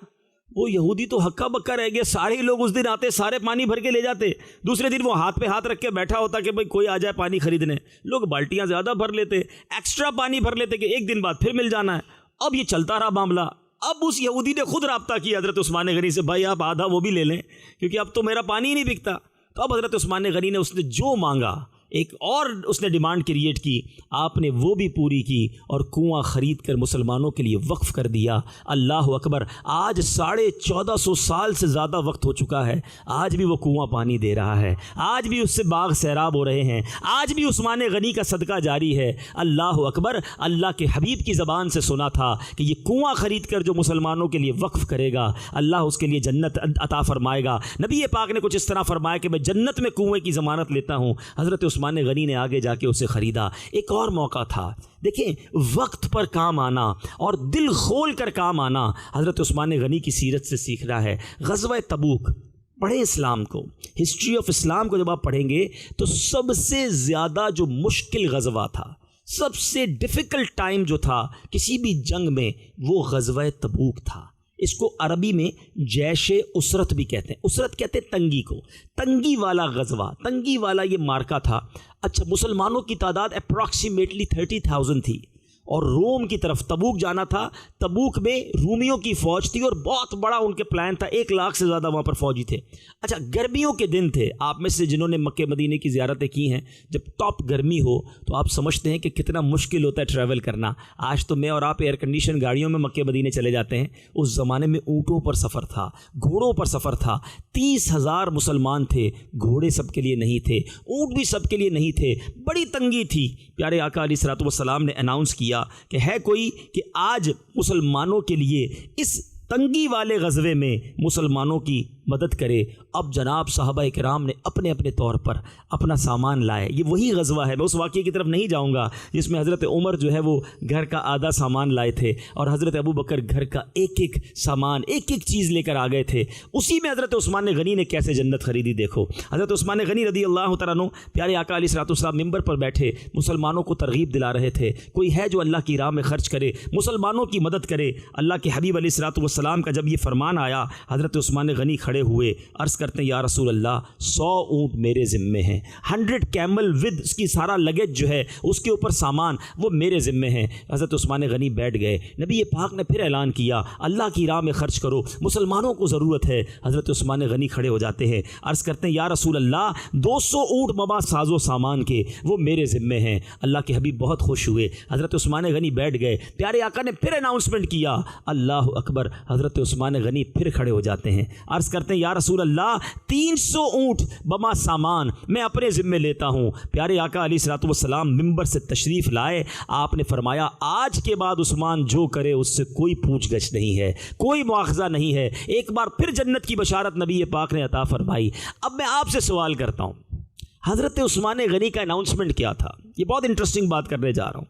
وہ یہودی تو ہکا بکا رہ گیا. سارے لوگ اس دن آتے، سارے پانی بھر کے لے جاتے. دوسرے دن وہ ہاتھ پہ ہاتھ رکھ کے بیٹھا ہوتا کہ بھائی کوئی آ جائے پانی خریدنے. لوگ بالٹیاں زیادہ بھر لیتے، ایکسٹرا پانی بھر لیتے کہ ایک دن بعد پھر مل جانا ہے. اب یہ چلتا رہا معاملہ. اب اس یہودی نے خود رابطہ کیا حضرت عثمان غنی سے، بھائی آپ آدھا وہ بھی لے لیں، کیونکہ اب تو میرا پانی ہی نہیں بکتا. تو اب حضرت عثمان غنی نے اس نے جو مانگا ایک اور اس نے ڈیمانڈ کریٹ کی، آپ نے وہ بھی پوری کی اور کنواں خرید کر مسلمانوں کے لیے وقف کر دیا۔ اللہ اکبر، آج 1450 سال سے زیادہ وقت ہو چکا ہے، آج بھی وہ کنواں پانی دے رہا ہے، آج بھی اس سے باغ سیراب ہو رہے ہیں، آج بھی عثمان غنی کا صدقہ جاری ہے۔ اللہ اکبر، اللہ کے حبیب کی زبان سے سنا تھا کہ یہ کنواں خرید کر جو مسلمانوں کے لیے وقف کرے گا اللہ اس کے لیے جنت عطا فرمائے گا۔ نبی پاک نے کچھ اس طرح فرمایا کہ میں جنت میں کنویں کی ضمانت لیتا ہوں۔ حضرت عثمان غنی نے آگے جا کے اسے خریدا۔ ایک اور موقع تھا، دیکھیں وقت پر کام آنا اور دل کھول کر کام آنا حضرت عثمان غنی کی سیرت سے سیکھ رہا ہے۔ غزوہ تبوک پڑھیں، اسلام کو، ہسٹری آف اسلام کو جب آپ پڑھیں گے تو سب سے زیادہ جو مشکل غزوہ تھا، سب سے ڈیفیکلٹ ٹائم جو تھا کسی بھی جنگ میں، وہ غزوہ تبوک تھا۔ اس کو عربی میں جیش اسرت بھی کہتے ہیں۔ اسرت کہتے ہیں تنگی کو، تنگی والا غزوہ، تنگی والا یہ مارکا تھا۔ اچھا، مسلمانوں کی تعداد اپروکسیمیٹلی 30,000 تھی اور روم کی طرف تبوک جانا تھا۔ تبوک میں رومیوں کی فوج تھی اور بہت بڑا ان کے پلان تھا، 1 لاکھ سے زیادہ وہاں پر فوجی تھے۔ اچھا، گرمیوں کے دن تھے، آپ میں سے جنہوں نے مکہ مدینے کی زیارتیں کی ہیں، جب ٹاپ گرمی ہو تو آپ سمجھتے ہیں کہ کتنا مشکل ہوتا ہے ٹریول کرنا۔ آج تو میں اور آپ ایئر کنڈیشن گاڑیوں میں مکہ مدینے چلے جاتے ہیں، اس زمانے میں اونٹوں پر سفر تھا، گھوڑوں پر سفر تھا۔ 30,000 مسلمان تھے، گھوڑے سب کے لیے نہیں تھے، اونٹ بھی سب کے لیے نہیں تھے، بڑی تنگی تھی۔ پیارے آقا علیہ الصلوۃ والسلام نے اناؤنس کیا کہ ہے کوئی کہ آج مسلمانوں کے لیے اس تنگی والے غزوے میں مسلمانوں کی مدد کرے۔ اب جناب صحابہ کرام نے اپنے اپنے طور پر اپنا سامان لائے۔ یہ وہی غزوہ ہے، میں اس واقعے کی طرف نہیں جاؤں گا جس میں حضرت عمر جو ہے وہ گھر کا آدھا سامان لائے تھے اور حضرت ابو بکر گھر کا ایک ایک سامان، ایک ایک چیز لے کر آ گئے تھے۔ اسی میں حضرت عثمان غنی نے کیسے جنت خریدی دیکھو۔ حضرت عثمان غنی رضی اللہ تعالیٰ عنہ پیارے آقا علیہ الصلوۃ والسلام ممبر پر بیٹھے مسلمانوں کو ترغیب دلا رہے تھے، کوئی ہے جو اللہ کی راہ میں خرچ کرے، مسلمانوں کی مدد کرے۔ اللہ کے حبیب علیہ الصلوۃ والسلام کا جب یہ فرمان آیا، حضرت عثمان غنی کھڑے ہوئے، عرض کرتے ہیں یا رسول اللہ 100 اونٹ میرے ذمے ہیں، 100 کیمل ود اس کی سارا لگیج جو ہے اس کے اوپر سامان وہ میرے ذمے ہیں۔ حضرت عثمان غنی بیٹھ گئے۔ نبی پاک نے پھر اعلان کیا اللہ کی راہ میں خرچ کرو، مسلمانوں کو ضرورت ہے۔ حضرت عثمان غنی کھڑے ہو جاتے ہیں، عرض کرتے ہیں یا رسول اللہ 200 اونٹ مبا ساز و سامان کے وہ میرے ذمے ہیں۔ اللہ کے حبیب بہت خوش ہوئے، حضرت عثمان غنی بیٹھ گئے۔ پیارے آقا نے پھر اناؤنسمنٹ کیا، اللہ اکبر، حضرت عثمان غنی پھر کھڑے ہو جاتے ہیں، عرض کرتے ہیں یا رسول اللہ 300 اونٹ بما سامان میں اپنے ذمے لیتا ہوں۔ پیارے آقا علیہ الصلوۃ والسلام ممبر سے تشریف لائے، آپ نے فرمایا آج کے بعد عثمان جو کرے اس سے کوئی پوچھ گچھ نہیں ہے، کوئی مواخذہ نہیں ہے۔ ایک بار پھر جنت کی بشارت نبی پاک نے عطا فرمائی۔ اب میں آپ سے سوال کرتا ہوں، حضرت عثمان غنی کا اناؤنسمنٹ کیا تھا؟ یہ بہت انٹرسٹنگ بات کرنے جا رہا ہوں۔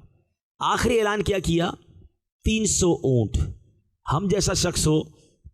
آخری اعلان کیا 300 اونٹ۔ ہم جیسا شخص ہو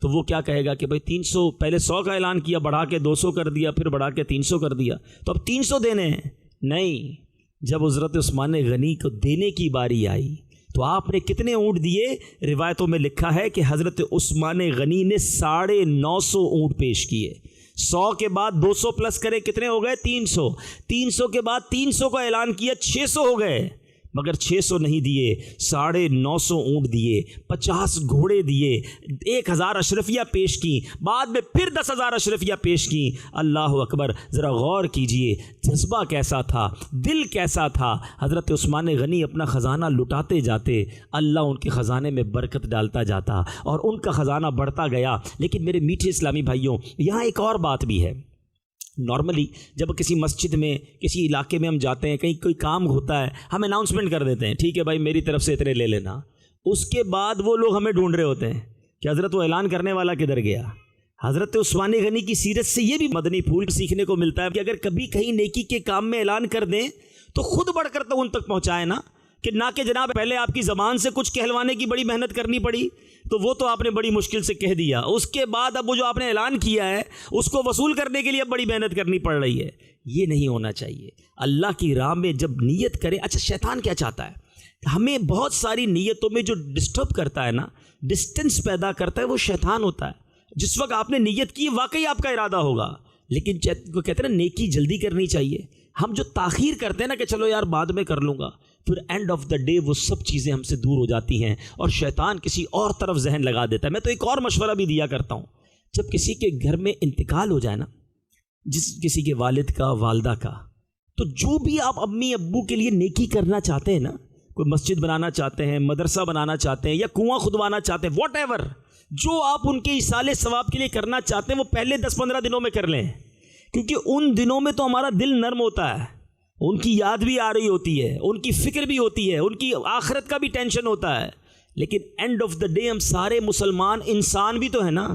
تو وہ کیا کہے گا کہ بھائی 300، پہلے 100 کا اعلان کیا، بڑھا کے 200 کر دیا، پھر بڑھا کے 300 کر دیا، تو اب 300 دینے ہیں؟ نہیں، جب حضرت عثمان غنی کو دینے کی باری آئی تو آپ نے کتنے اونٹ دیے؟ روایتوں میں لکھا ہے کہ حضرت عثمان غنی نے 950 اونٹ پیش کیے۔ 100 کے بعد 200 پلس کرے کتنے ہو گئے؟ 300۔ 300 کے بعد 300 کا اعلان کیا، 600 ہو گئے، مگر 600 نہیں دیے، 950 اونٹ دیے، 50 گھوڑے دیے، 1000 اشرفیہ پیش کی، بعد میں پھر 10,000 اشرفیہ پیش کی۔ اللہ اکبر، ذرا غور کیجئے جذبہ کیسا تھا، دل کیسا تھا۔ حضرت عثمان غنی اپنا خزانہ لٹاتے جاتے، اللہ ان کے خزانے میں برکت ڈالتا جاتا اور ان کا خزانہ بڑھتا گیا۔ لیکن میرے میٹھے اسلامی بھائیوں، یہاں ایک اور بات بھی ہے۔ نارملی جب کسی مسجد میں کسی علاقے میں ہم جاتے ہیں، کہیں کوئی کام ہوتا ہے، ہم اناؤنسمنٹ کر دیتے ہیں ٹھیک ہے بھائی میری طرف سے اتنے لے لینا۔ اس کے بعد وہ لوگ ہمیں ڈھونڈ رہے ہوتے ہیں کہ حضرت وہ اعلان کرنے والا کدھر گیا۔ حضرت عثمان غنی کی سیرت سے یہ بھی مدنی پھول سیکھنے کو ملتا ہے کہ اگر کبھی کہیں نیکی کے کام میں اعلان کر دیں تو خود بڑھ کر تو ان تک پہنچائے نا، کہ نہ کہ جناب پہلے آپ کی زبان سے کچھ کہلوانے کی بڑی محنت کرنی پڑی تو وہ تو آپ نے بڑی مشکل سے کہہ دیا، اس کے بعد اب وہ جو آپ نے اعلان کیا ہے اس کو وصول کرنے کے لیے اب بڑی محنت کرنی پڑ رہی ہے۔ یہ نہیں ہونا چاہیے۔ اللہ کی راہ میں جب نیت کرے، اچھا شیطان کیا چاہتا ہے؟ ہمیں بہت ساری نیتوں میں جو ڈسٹرب کرتا ہے نا، ڈسٹنس پیدا کرتا ہے، وہ شیطان ہوتا ہے۔ جس وقت آپ نے نیت کی واقعی آپ کا ارادہ ہوگا، لیکن وہ کہتے ہیں نا نیکی جلدی کرنی چاہیے۔ ہم جو تاخیر کرتے ہیں نا کہ چلو یار بعد میں کر لوں گا، پھر اینڈ آف دا ڈے وہ سب چیزیں ہم سے دور ہو جاتی ہیں اور شیطان کسی اور طرف ذہن لگا دیتا ہے۔ میں تو ایک اور مشورہ بھی دیا کرتا ہوں، جب کسی کے گھر میں انتقال ہو جائے نا، کسی کے والد کا، والدہ کا، تو جو بھی آپ امی ابو کے لیے نیکی کرنا چاہتے ہیں نا، کوئی مسجد بنانا چاہتے ہیں، مدرسہ بنانا چاہتے ہیں، یا کنواں کھدوانا چاہتے ہیں، واٹ ایور، جو آپ ان کے ایصال ثواب کے لیے کرنا چاہتے ہیں وہ پہلے 10-15 دنوں میں کر لیں، کیونکہ ان دنوں میں تو ہمارا دل نرم ہوتا ہے، ان کی یاد بھی آ رہی ہوتی ہے، ان کی فکر بھی ہوتی ہے، ان کی آخرت کا بھی ٹینشن ہوتا ہے، لیکن اینڈ آف دا ڈے ہم سارے مسلمان انسان بھی تو ہیں نا،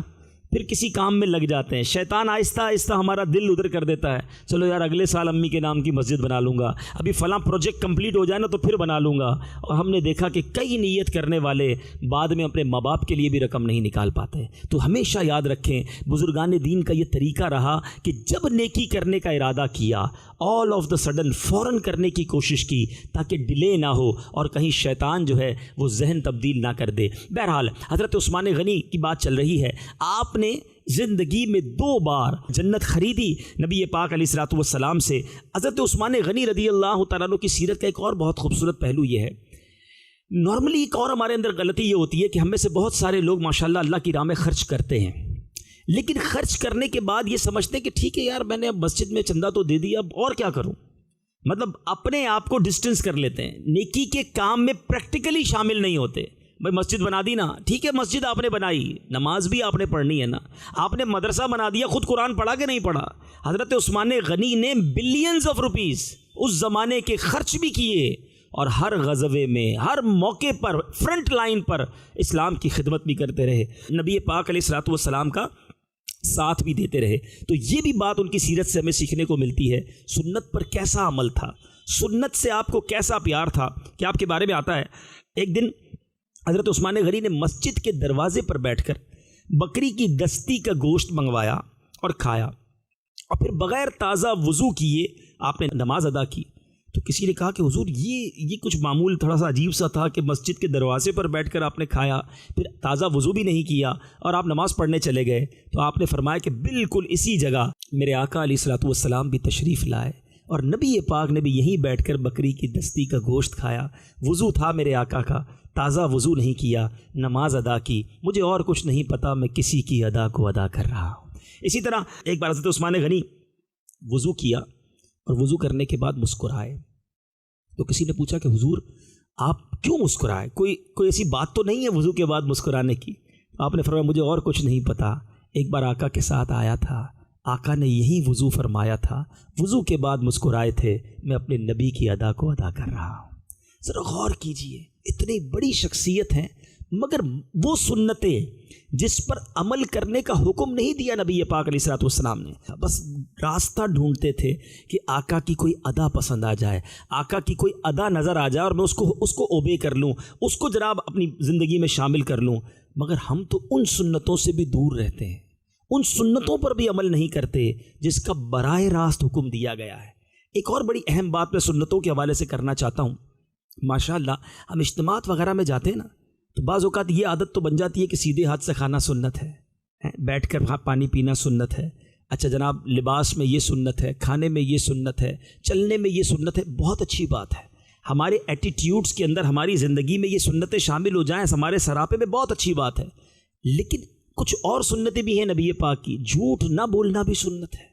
پھر کسی کام میں لگ جاتے ہیں، شیطان آہستہ آہستہ ہمارا دل ادھر کر دیتا ہے، چلو یار اگلے سال امی کے نام کی مسجد بنا لوں گا، ابھی فلاں پروجیکٹ کمپلیٹ ہو جائے نا تو پھر بنا لوں گا، اور ہم نے دیکھا کہ کئی نیت کرنے والے بعد میں اپنے ماں باپ کے لیے بھی رقم نہیں نکال پاتے۔ تو ہمیشہ یاد رکھیں بزرگان دین کا یہ طریقہ رہا کہ جب نیکی کرنے کا ارادہ کیا آل آف دا سڈن فوراً کرنے کی کوشش کی تاکہ ڈیلے نہ ہو اور کہیں شیطان جو ہے وہ ذہن تبدیل نہ کر دے۔ بہرحال حضرت عثمان غنی کی بات چل رہی ہے، آپ نے زندگی میں 2 بار جنت خریدی نبی پاک علیہ الصلوۃ والسلام سے۔ حضرت عثمان غنی رضی اللہ تعالیٰ عنہ کی سیرت کا ایک اور بہت خوبصورت پہلو یہ ہے، نارملی ایک اور ہمارے اندر غلطی یہ ہوتی ہے کہ ہم میں سے بہت سارے لوگ ماشاءاللہ اللہ کی راہ میں خرچ کرتے ہیں، لیکن خرچ کرنے کے بعد یہ سمجھتے ہیں کہ ٹھیک ہے یار میں نے اب مسجد میں چندہ تو دے دیا، اب اور کیا کروں، مطلب اپنے آپ کو ڈسٹنس کر لیتے ہیں، نیکی کے کام میں پریکٹیکلی شامل نہیں ہوتے۔ بھائی مسجد بنا دی نا، ٹھیک ہے مسجد آپ نے بنائی، نماز بھی آپ نے پڑھنی ہے نا، آپ نے مدرسہ بنا دیا، خود قرآن پڑھا کہ نہیں پڑھا؟ حضرت عثمان غنی نے بلینز آف روپیز اس زمانے کے خرچ بھی کیے، اور ہر غزوے میں ہر موقع پر فرنٹ لائن پر اسلام کی خدمت بھی کرتے رہے، نبی پاک علیہ الصلوۃ والسلام کا ساتھ بھی دیتے رہے۔ تو یہ بھی بات ان کی سیرت سے ہمیں سیکھنے کو ملتی ہے، سنت پر کیسا عمل تھا، سنت سے آپ کو کیسا پیار تھا کہ آپ کے بارے میں آتا ہے ایک دن حضرت عثمان غنی نے مسجد کے دروازے پر بیٹھ کر بکری کی دستی کا گوشت منگوایا اور کھایا، اور پھر بغیر تازہ وضو کیے آپ نے نماز ادا کی۔ تو کسی نے کہا کہ حضور یہ کچھ معمول تھوڑا سا عجیب سا تھا کہ مسجد کے دروازے پر بیٹھ کر آپ نے کھایا، پھر تازہ وضو بھی نہیں کیا اور آپ نماز پڑھنے چلے گئے۔ تو آپ نے فرمایا کہ بالکل اسی جگہ میرے آقا علیہ الصلوۃ والسلام بھی تشریف لائے، اور نبی پاک نے بھی یہیں بیٹھ کر بکری کی دستی کا گوشت کھایا، وضو تھا میرے آقا کا، تازہ وضو نہیں کیا، نماز ادا کی، مجھے اور کچھ نہیں پتا، میں کسی کی ادا کو ادا کر رہا ہوں۔ اسی طرح ایک بار حضرت عثمان غنی وضو کیا اور وضو کرنے کے بعد مسکرائے، تو کسی نے پوچھا کہ حضور آپ کیوں مسکرائے، کوئی ایسی بات تو نہیں ہے وضو کے بعد مسکرانے کی؟ آپ نے فرمایا مجھے اور کچھ نہیں پتا، ایک بار آقا کے ساتھ آیا تھا، آقا نے یہی وضو فرمایا تھا، وضو کے بعد مسکرائے تھے، میں اپنے نبی کی ادا کو ادا کر رہا ہوں۔ ذرا غور کیجئے، اتنی بڑی شخصیت ہیں مگر وہ سنتیں جس پر عمل کرنے کا حکم نہیں دیا نبی پاک علیہ الصلوۃ والسلام نے، بس راستہ ڈھونڈتے تھے کہ آقا کی کوئی ادا پسند آ جائے، آقا کی کوئی ادا نظر آ جائے اور میں اس کو اوبے کر لوں، اس کو جناب اپنی زندگی میں شامل کر لوں۔ مگر ہم تو ان سنتوں سے بھی دور رہتے ہیں، ان سنتوں پر بھی عمل نہیں کرتے جس کا براہ راست حکم دیا گیا ہے۔ ایک اور بڑی اہم بات میں سنتوں کے حوالے سے کرنا چاہتا ہوں، ماشاءاللہ ہم اجتماعات وغیرہ میں جاتے ہیں نا، تو بعض اوقات یہ عادت تو بن جاتی ہے کہ سیدھے ہاتھ سے کھانا سنت ہے، بیٹھ کر پانی پینا سنت ہے، اچھا جناب لباس میں یہ سنت ہے، کھانے میں یہ سنت ہے، چلنے میں یہ سنت ہے، بہت اچھی بات ہے، ہمارے ایٹیٹیوڈز کے اندر ہماری زندگی میں یہ سنتیں شامل ہو جائیں ہمارے سراپے میں، بہت اچھی بات ہے۔ لیکن کچھ اور سنتیں بھی ہیں نبی پاک کی، جھوٹ نہ بولنا بھی سنت ہے،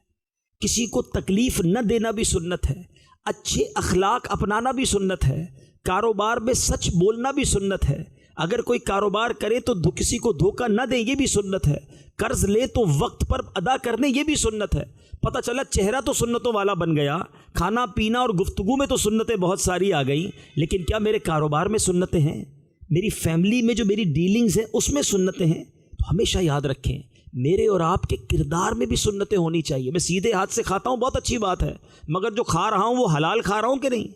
کسی کو تکلیف نہ دینا بھی سنت ہے، اچھے اخلاق اپنانا بھی سنت ہے، کاروبار میں سچ بولنا بھی سنت ہے، اگر کوئی کاروبار کرے تو کسی کو دھوکہ نہ دیں یہ بھی سنت ہے، قرض لے تو وقت پر ادا کرنے یہ بھی سنت ہے۔ پتہ چلا چہرہ تو سنتوں والا بن گیا، کھانا پینا اور گفتگو میں تو سنتیں بہت ساری آ گئیں، لیکن کیا میرے کاروبار میں سنتیں ہیں؟ میری فیملی میں جو میری ڈیلنگز ہیں اس میں سنتیں ہیں؟ تو ہمیشہ یاد رکھیں میرے اور آپ کے کردار میں بھی سنتیں ہونی چاہیے۔ میں سیدھے ہاتھ سے کھاتا ہوں بہت اچھی بات ہے، مگر جو کھا رہا ہوں وہ حلال کھا رہا ہوں کہ نہیں؟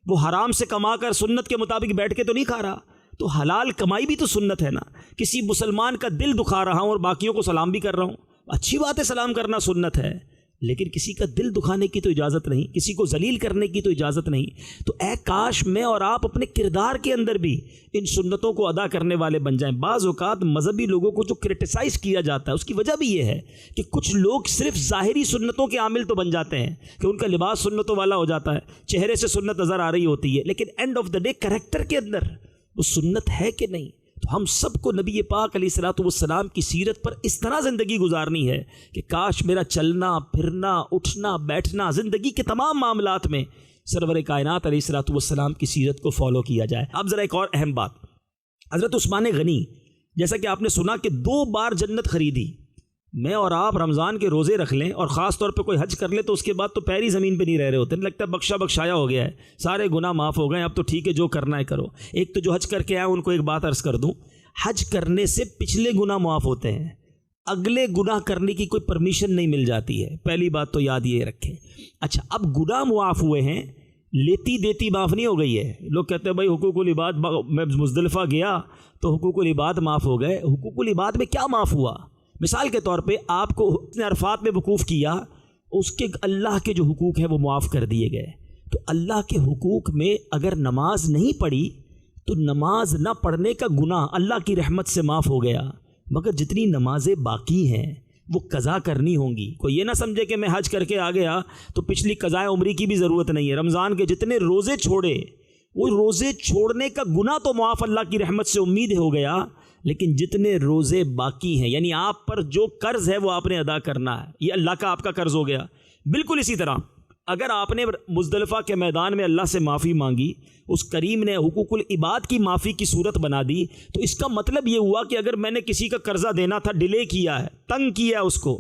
وہ حرام سے کما کر سنت کے مطابق بیٹھ کے تو نہیں کھا رہا، تو حلال کمائی بھی تو سنت ہے نا۔ کسی مسلمان کا دل دکھا رہا ہوں اور باقیوں کو سلام بھی کر رہا ہوں، اچھی بات ہے، سلام کرنا سنت ہے، لیکن کسی کا دل دکھانے کی تو اجازت نہیں، کسی کو ذلیل کرنے کی تو اجازت نہیں۔ تو اے کاش میں اور آپ اپنے کردار کے اندر بھی ان سنتوں کو ادا کرنے والے بن جائیں۔ بعض اوقات مذہبی لوگوں کو جو کرٹیسائز کیا جاتا ہے اس کی وجہ بھی یہ ہے کہ کچھ لوگ صرف ظاہری سنتوں کے عامل تو بن جاتے ہیں کہ ان کا لباس سنتوں والا ہو جاتا ہے، چہرے سے سنت نظر آ رہی ہوتی ہے، لیکن and of the day character کے اندر وہ سنت ہے کہ نہیں؟ تو ہم سب کو نبی پاک علیہ الصلوۃ والسلام کی سیرت پر اس طرح زندگی گزارنی ہے کہ کاش میرا چلنا پھرنا اٹھنا بیٹھنا زندگی کے تمام معاملات میں سرور کائنات علیہ الصلوۃ والسلام کی سیرت کو فالو کیا جائے۔ اب ذرا ایک اور اہم بات، حضرت عثمان غنی جیسا کہ آپ نے سنا کہ 2 بار جنت خریدی۔ میں اور آپ رمضان کے روزے رکھ لیں اور خاص طور پہ کوئی حج کر لے تو اس کے بعد تو پیر ہی زمین پہ نہیں رہ رہے ہوتے، نہیں لگتا بخشا بخشایا ہو گیا ہے، سارے گناہ معاف ہو گئے، اب تو ٹھیک ہے جو کرنا ہے کرو۔ ایک تو جو حج کر کے آئے ان کو ایک بات عرض کر دوں، حج کرنے سے پچھلے گناہ معاف ہوتے ہیں، اگلے گناہ کرنے کی کوئی پرمیشن نہیں مل جاتی ہے، پہلی بات تو یاد یہ رکھیں۔ اچھا، اب گناہ معاف ہوئے ہیں، لیتی دیتی معاف نہیں ہو گئی ہے۔ لوگ کہتے ہیں بھائی حقوق العباد، میں مزدلفہ گیا تو حقوق العباد معاف ہو گئے۔ حقوق العباد میں کیا معاف ہوا؟ مثال کے طور پہ آپ کو عرفات میں وقوف کیا، اس کے اللہ کے جو حقوق ہیں وہ معاف کر دیے گئے۔ تو اللہ کے حقوق میں اگر نماز نہیں پڑھی تو نماز نہ پڑھنے کا گناہ اللہ کی رحمت سے معاف ہو گیا، مگر جتنی نمازیں باقی ہیں وہ قضا کرنی ہوں گی۔ کوئی یہ نہ سمجھے کہ میں حج کر کے آ گیا تو پچھلی قضائے عمری کی بھی ضرورت نہیں ہے۔ رمضان کے جتنے روزے چھوڑے، وہ روزے چھوڑنے کا گناہ تو معاف اللہ کی رحمت سے امید ہو گیا، لیکن جتنے روزے باقی ہیں، یعنی آپ پر جو قرض ہے وہ آپ نے ادا کرنا ہے، یہ اللہ کا آپ کا قرض ہو گیا۔ بالکل اسی طرح اگر آپ نے مزدلفہ کے میدان میں اللہ سے معافی مانگی، اس کریم نے حقوق العباد کی معافی کی صورت بنا دی، تو اس کا مطلب یہ ہوا کہ اگر میں نے کسی کا قرضہ دینا تھا، ڈیلے کیا ہے، تنگ کیا ہے اس کو،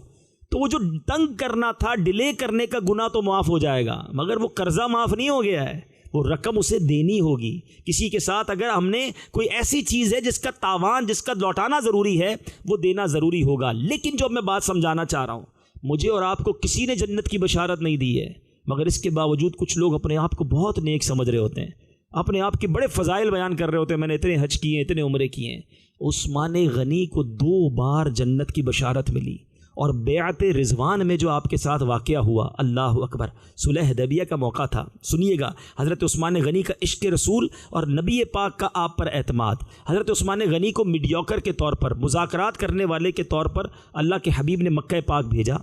تو وہ جو تنگ کرنا تھا، ڈیلے کرنے کا گناہ تو معاف ہو جائے گا، مگر وہ قرضہ معاف نہیں ہو گیا ہے، وہ رقم اسے دینی ہوگی۔ کسی کے ساتھ اگر ہم نے کوئی ایسی چیز ہے جس کا تاوان، جس کا لوٹانا ضروری ہے، وہ دینا ضروری ہوگا۔ لیکن جو میں بات سمجھانا چاہ رہا ہوں، مجھے اور آپ کو کسی نے جنت کی بشارت نہیں دی ہے، مگر اس کے باوجود کچھ لوگ اپنے آپ کو بہت نیک سمجھ رہے ہوتے ہیں، اپنے آپ کے بڑے فضائل بیان کر رہے ہوتے ہیں، میں نے اتنے حج کیے ہیں، اتنے عمرے کیے ہیں۔ عثمان غنی کو 2 بار جنت کی بشارت ملی، اور بیعت رضوان میں جو آپ کے ساتھ واقعہ ہوا، اللہ اکبر، صلح حدیبیہ کا موقع تھا۔ سنیے گا، حضرت عثمان غنی کا عشق رسول اور نبی پاک کا آپ پر اعتماد۔ حضرت عثمان غنی کو میڈیوکر کے طور پر، مذاکرات کرنے والے کے طور پر اللہ کے حبیب نے مکہ پاک بھیجا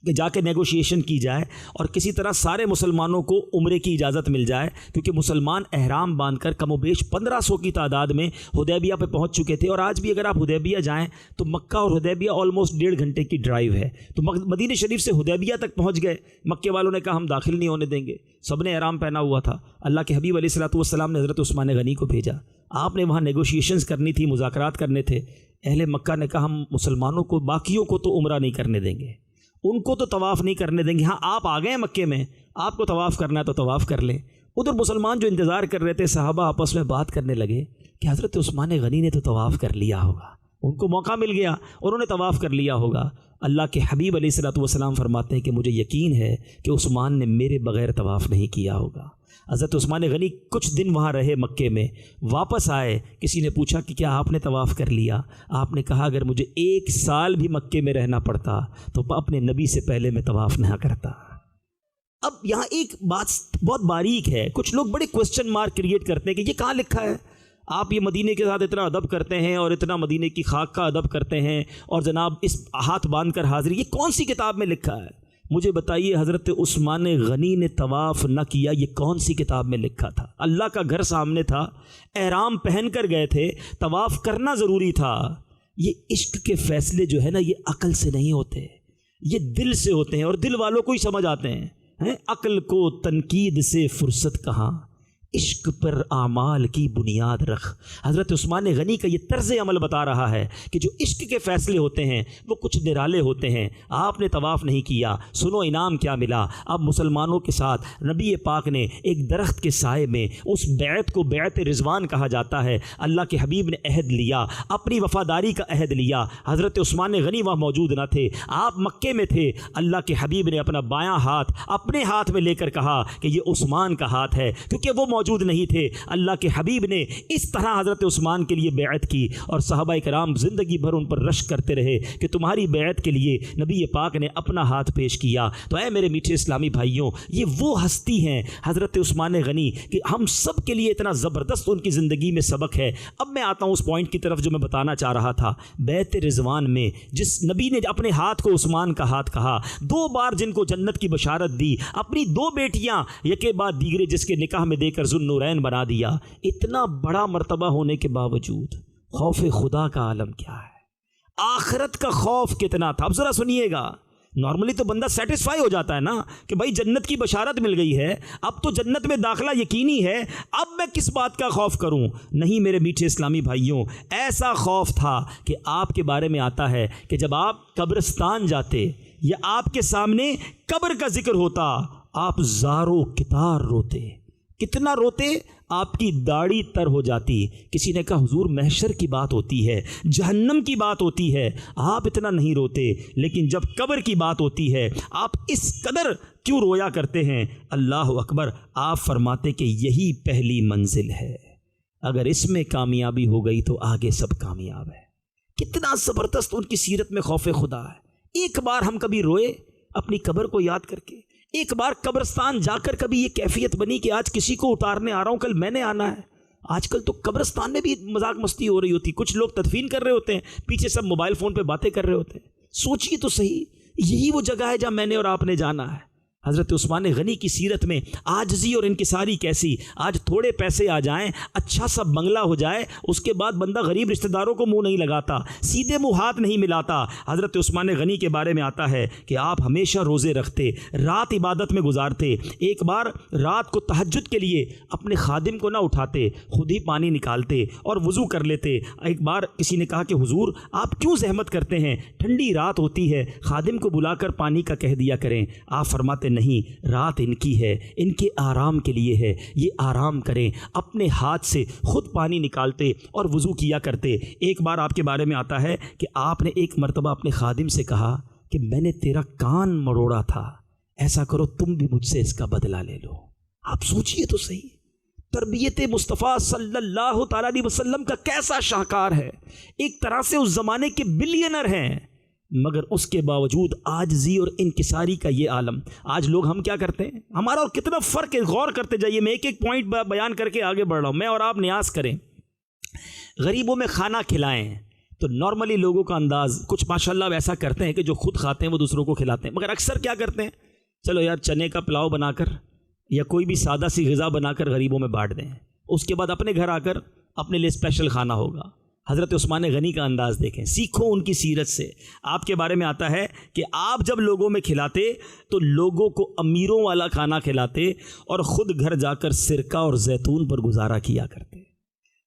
کہ جا کے نیگوشیشن کی جائے اور کسی طرح سارے مسلمانوں کو عمرے کی اجازت مل جائے، کیونکہ مسلمان احرام باندھ کر کم و بیش 1500 کی تعداد میں حدیبیہ پہ پہنچ چکے تھے۔ اور آج بھی اگر آپ حدیبیہ جائیں تو مکہ اور حدیبیہ آلموسٹ 1.5 گھنٹے کی ڈرائیو ہے، تو مدینہ شریف سے حدیبیہ تک پہنچ گئے۔ مکے والوں نے کہا ہم داخل نہیں ہونے دیں گے، سب نے احرام پہنا ہوا تھا۔ اللہ کے حبیب علیہ الصلوۃ والسلام نے حضرت عثمان غنی کو بھیجا، آپ نے وہاں نیگوشیشنز کرنی تھی، مذاکرات کرنے تھے۔ اہل مکہ نے کہا ہم مسلمانوں کو، باقیوں کو تو عمرہ نہیں کرنے دیں گے، ان کو تو طواف نہیں کرنے دیں گے، ہاں آپ آ گئے مکے میں، آپ کو طواف کرنا ہے تو طواف کر لیں۔ ادھر مسلمان جو انتظار کر رہے تھے، صحابہ آپس میں بات کرنے لگے کہ حضرت عثمان غنی نے تو طواف کر لیا ہوگا، ان کو موقع مل گیا، انہوں نے طواف کر لیا ہوگا۔ اللہ کے حبیب علیہ الصلوۃ والسلام فرماتے ہیں کہ مجھے یقین ہے کہ عثمان نے میرے بغیر طواف نہیں کیا ہوگا۔ حضرت عثمان غنی کچھ دن وہاں رہے مکے میں، واپس آئے، کسی نے پوچھا کہ کیا آپ نے طواف کر لیا؟ آپ نے کہا اگر مجھے 1 سال بھی مکے میں رہنا پڑتا تو اپنے نبی سے پہلے میں طواف نہ کرتا۔ اب یہاں ایک بات بہت باریک ہے، کچھ لوگ بڑے کوسچن مارک کریٹ کرتے ہیں کہ یہ کہاں لکھا ہے؟ آپ یہ مدینے کے ساتھ اتنا ادب کرتے ہیں اور اتنا مدینے کی خاک کا ادب کرتے ہیں، اور جناب اس ہاتھ باندھ کر حاضری، یہ کون سی کتاب میں لکھا ہے؟ مجھے بتائیے، حضرت عثمان غنی نے طواف نہ کیا، یہ کون سی کتاب میں لکھا تھا؟ اللہ کا گھر سامنے تھا، احرام پہن کر گئے تھے، طواف کرنا ضروری تھا۔ یہ عشق کے فیصلے جو ہے نا، یہ عقل سے نہیں ہوتے، یہ دل سے ہوتے ہیں، اور دل والوں کو ہی سمجھ آتے ہیں۔ عقل کو تنقید سے فرصت کہاں، عشق پر اعمال کی بنیاد رکھ۔ حضرت عثمان غنی کا یہ طرز عمل بتا رہا ہے کہ جو عشق کے فیصلے ہوتے ہیں وہ کچھ نرالے ہوتے ہیں۔ آپ نے طواف نہیں کیا، سنو انعام کیا ملا۔ اب مسلمانوں کے ساتھ نبی پاک نے ایک درخت کے سائے میں، اس بیعت کو بیعت رضوان کہا جاتا ہے، اللہ کے حبیب نے عہد لیا، اپنی وفاداری کا عہد لیا۔ حضرت عثمان غنی وہاں موجود نہ تھے، آپ مکے میں تھے۔ اللہ کے حبیب نے اپنا بایاں ہاتھ اپنے ہاتھ میں لے کر کہا کہ یہ عثمان کا ہاتھ ہے، کیونکہ وہ موجود نہیں تھے۔ اللہ کے حبیب نے اس طرح حضرت عثمان کے لیے بیعت کی، اور صحابہ کرام زندگی بھر ان پر رشک کرتے رہے کہ تمہاری بیعت کے لیے نبی پاک نے اپنا ہاتھ پیش کیا۔ تو اے میرے میٹھے اسلامی بھائیوں، یہ وہ ہستی ہیں حضرت عثمان غنی کہ ہم سب کے لیے اتنا زبردست ان کی زندگی میں سبق ہے۔ اب میں آتا ہوں اس پوائنٹ کی طرف جو میں بتانا چاہ رہا تھا۔ بیعت رضوان میں جس نبی نے اپنے ہاتھ کو عثمان کا ہاتھ کہا، 2 بار جن کو جنت کی بشارت دی، اپنی 2 بیٹیاں یکے بعد دیگرے جس کے نکاح میں دے کر ذوالنورین بنا دیا، اتنا بڑا مرتبہ ہونے کے باوجود خوف خدا کا عالم کیا ہے، آخرت کا خوف کتنا تھا. اب ذرا سنیے گا. نارملی تو بندہ سیٹسفائی ہو جاتا ہے نا کہ بھائی جنت کی بشارت مل گئی ہے، اب تو جنت میں داخلہ یقینی ہے، اب میں کس بات کا خوف کروں. نہیں میرے میٹھے اسلامی بھائیوں، ایسا خوف تھا کہ آپ کے بارے میں آتا ہے کہ جب آپ قبرستان جاتے یا آپ کے سامنے قبر کا ذکر ہوتا، آپ زارو کتار روتے. کتنا روتے؟ آپ کی داڑھی تر ہو جاتی. کسی نے کہا حضور محشر کی بات ہوتی ہے، جہنم کی بات ہوتی ہے، آپ اتنا نہیں روتے، لیکن جب قبر کی بات ہوتی ہے آپ اس قدر کیوں رویا کرتے ہیں؟ اللہ اکبر. آپ فرماتے کہ یہی پہلی منزل ہے، اگر اس میں کامیابی ہو گئی تو آگے سب کامیاب ہے. کتنا زبردست ان کی سیرت میں خوف خدا ہے. ایک بار ہم کبھی روئے اپنی قبر کو یاد کر کے؟ ایک بار قبرستان جا کر کبھی یہ کیفیت بنی کہ آج کسی کو اتارنے آ رہا ہوں، کل میں نے آنا ہے؟ آج کل تو قبرستان میں بھی مذاق مستی ہو رہی ہوتی، کچھ لوگ تدفین کر رہے ہوتے ہیں، پیچھے سب موبائل فون پہ باتیں کر رہے ہوتے ہیں. سوچیے تو صحیح، یہی وہ جگہ ہے جہاں میں نے اور آپ نے جانا ہے. حضرت عثمان غنی کی سیرت میں عاجزی اور انکساری کیسی. آج تھوڑے پیسے آ جائیں، اچھا سا بنگلہ ہو جائے، اس کے بعد بندہ غریب رشتہ داروں کو منہ نہیں لگاتا، سیدھے منہ ہاتھ نہیں ملاتا. حضرت عثمان غنی کے بارے میں آتا ہے کہ آپ ہمیشہ روزے رکھتے، رات عبادت میں گزارتے. ایک بار رات کو تہجد کے لیے اپنے خادم کو نہ اٹھاتے، خود ہی پانی نکالتے اور وضو کر لیتے. ایک بار کسی نے کہا کہ حضور آپ کیوں زحمت کرتے ہیں، ٹھنڈی رات ہوتی ہے، خادم کو بلا کر پانی کا کہہ دیا کریں. آپ فرماتے نہیں، رات ان کی ہے، ان کے آرام کے لیے ہے، یہ آرام کریں. اپنے ہاتھ سے خود پانی نکالتے اور وضو کیا کرتے. ایک بار آپ کے بارے میں آتا ہے کہ آپ نے ایک مرتبہ اپنے خادم سے کہا کہ میں نے تیرا کان مروڑا تھا، ایسا کرو تم بھی مجھ سے اس کا بدلہ لے لو. آپ سوچئے تو صحیح، تربیت مصطفیٰ صلی اللہ تعالیٰ علیہ وسلم کا کیسا شاہکار ہے. ایک طرح سے اس زمانے کے بلینر ہیں، مگر اس کے باوجود عاجزی اور انکساری کا یہ عالم. آج لوگ ہم کیا کرتے ہیں، ہمارا اور کتنا فرق ہے، غور کرتے جائیے. میں ایک ایک پوائنٹ بیان کر کے آگے بڑھ رہا ہوں. میں اور آپ نیاز کریں، غریبوں میں کھانا کھلائیں تو نارملی لوگوں کا انداز کچھ ماشاءاللہ ایسا کرتے ہیں کہ جو خود کھاتے ہیں وہ دوسروں کو کھلاتے ہیں. مگر اکثر کیا کرتے ہیں، چلو یار چنے کا پلاؤ بنا کر یا کوئی بھی سادہ سی غذا بنا کر غریبوں میں بانٹ دیں، اس کے بعد اپنے گھر آ کر اپنے لیے اسپیشل کھانا ہوگا. حضرت عثمان غنی کا انداز دیکھیں، سیکھو ان کی سیرت سے. آپ کے بارے میں آتا ہے کہ آپ جب لوگوں میں کھلاتے تو لوگوں کو امیروں والا کھانا کھلاتے اور خود گھر جا کر سرکہ اور زیتون پر گزارا کیا کرتے.